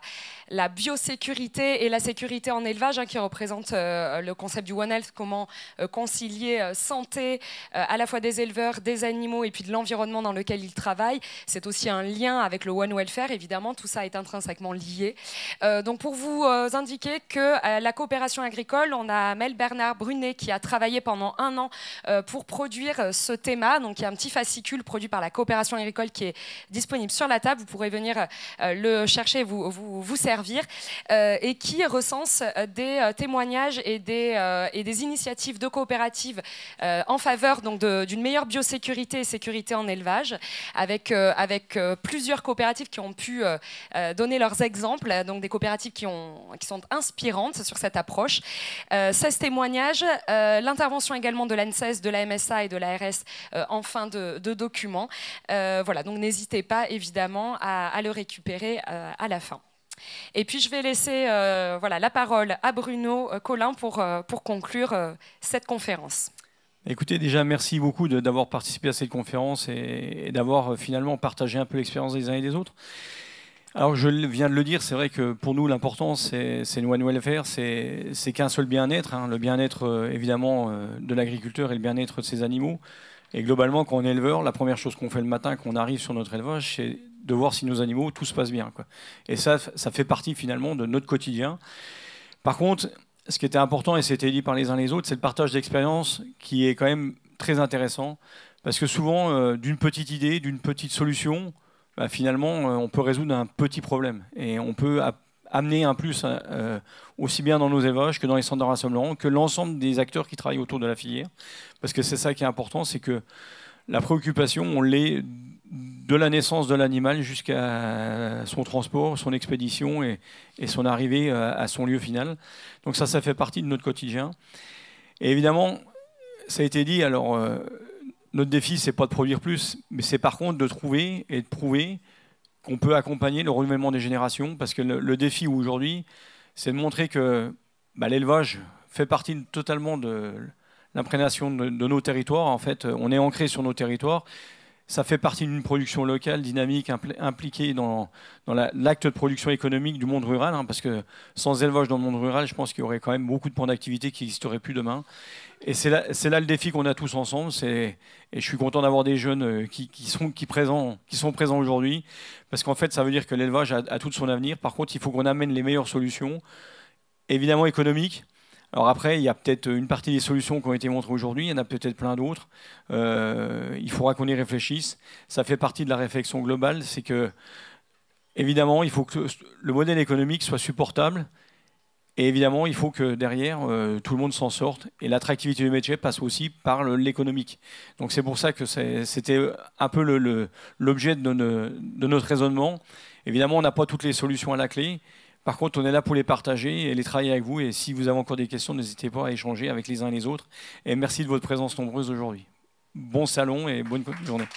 la biosécurité et la sécurité en élevage, qui représente le concept du One Health, comment concilier santé à la fois des éleveurs, des animaux et puis de l'environnement dans lequel ils travaillent. C'est aussi un lien avec le One Welfare, évidemment, tout ça est intrinsèquement lié. Donc pour vous indiquer que la coopération agricole, on a Mel Bernard Brunet qui a travaillé pendant 1 an pour produire ce théma. Donc il y a un petit fascicule produit par la coopération agricole qui est disponible sur la table. Vous pourrez venir le chercher et vous servir, et qui recense des témoignages et des initiatives de coopératives en faveur d'une meilleure biosécurité et sécurité en élevage, avec plusieurs coopératives qui ont pu donner leurs exemples, donc des coopératives qui sont inspirantes sur cette approche. 16 témoignages, l'intervention également de l'ANSES, de la MSA et de l'ARS en fin de document. Voilà, donc n'hésitez pas évidemment à le récupérer à la fin. Et puis je vais laisser la parole à Bruno Collin pour conclure cette conférence. Écoutez, déjà, merci beaucoup d'avoir participé à cette conférence et d'avoir finalement partagé un peu l'expérience des uns et des autres. Alors, je viens de le dire, c'est vrai que pour nous, l'important, c'est le One Welfare, c'est qu'un seul bien-être, le bien-être évidemment de l'agriculteur et le bien-être de ses animaux. Et globalement, quand on est éleveur, la première chose qu'on fait le matin quand on arrive sur notre élevage, c'est de voir si nos animaux, tout se passe bien, quoi. Et ça fait partie finalement de notre quotidien. Par contre, ce qui était important, et c'était dit par les uns les autres, c'est le partage d'expérience qui est quand même très intéressant. Parce que souvent, d'une petite idée, d'une petite solution, finalement, on peut résoudre un petit problème. Et on peut amener un plus aussi bien dans nos élevages que dans les centres de rassemblement, que l'ensemble des acteurs qui travaillent autour de la filière. Parce que c'est ça qui est important, c'est que la préoccupation, on l'est de la naissance de l'animal jusqu'à son transport, son expédition et son arrivée à son lieu final. Donc ça fait partie de notre quotidien. Et évidemment, ça a été dit, alors notre défi, c'est pas de produire plus, mais c'est par contre de trouver et de prouver qu'on peut accompagner le renouvellement des générations, parce que le défi aujourd'hui, c'est de montrer que l'élevage fait partie totalement de l'imprégnation de nos territoires. En fait, on est ancré sur nos territoires. Ça fait partie d'une production locale, dynamique, impliquée dans l'acte de production économique du monde rural, parce que sans élevage dans le monde rural, je pense qu'il y aurait quand même beaucoup de points d'activité qui n'existeraient plus demain. Et c'est là le défi qu'on a tous ensemble. Et je suis content d'avoir des jeunes qui sont présents aujourd'hui, parce qu'en fait, ça veut dire que l'élevage a tout son avenir. Par contre, il faut qu'on amène les meilleures solutions, évidemment économiques. Alors après, il y a peut-être une partie des solutions qui ont été montrées aujourd'hui, il y en a peut-être plein d'autres. Il faudra qu'on y réfléchisse. Ça fait partie de la réflexion globale. C'est que, évidemment, il faut que le modèle économique soit supportable. Et évidemment, il faut que derrière, tout le monde s'en sorte. Et l'attractivité du métier passe aussi par l'économique. Donc c'est pour ça que c'était un peu l'objet de notre raisonnement. Évidemment, on n'a pas toutes les solutions à la clé. Par contre, on est là pour les partager et les travailler avec vous. Et si vous avez encore des questions, n'hésitez pas à échanger avec les uns et les autres. Et merci de votre présence nombreuse aujourd'hui. Bon salon et bonne journée.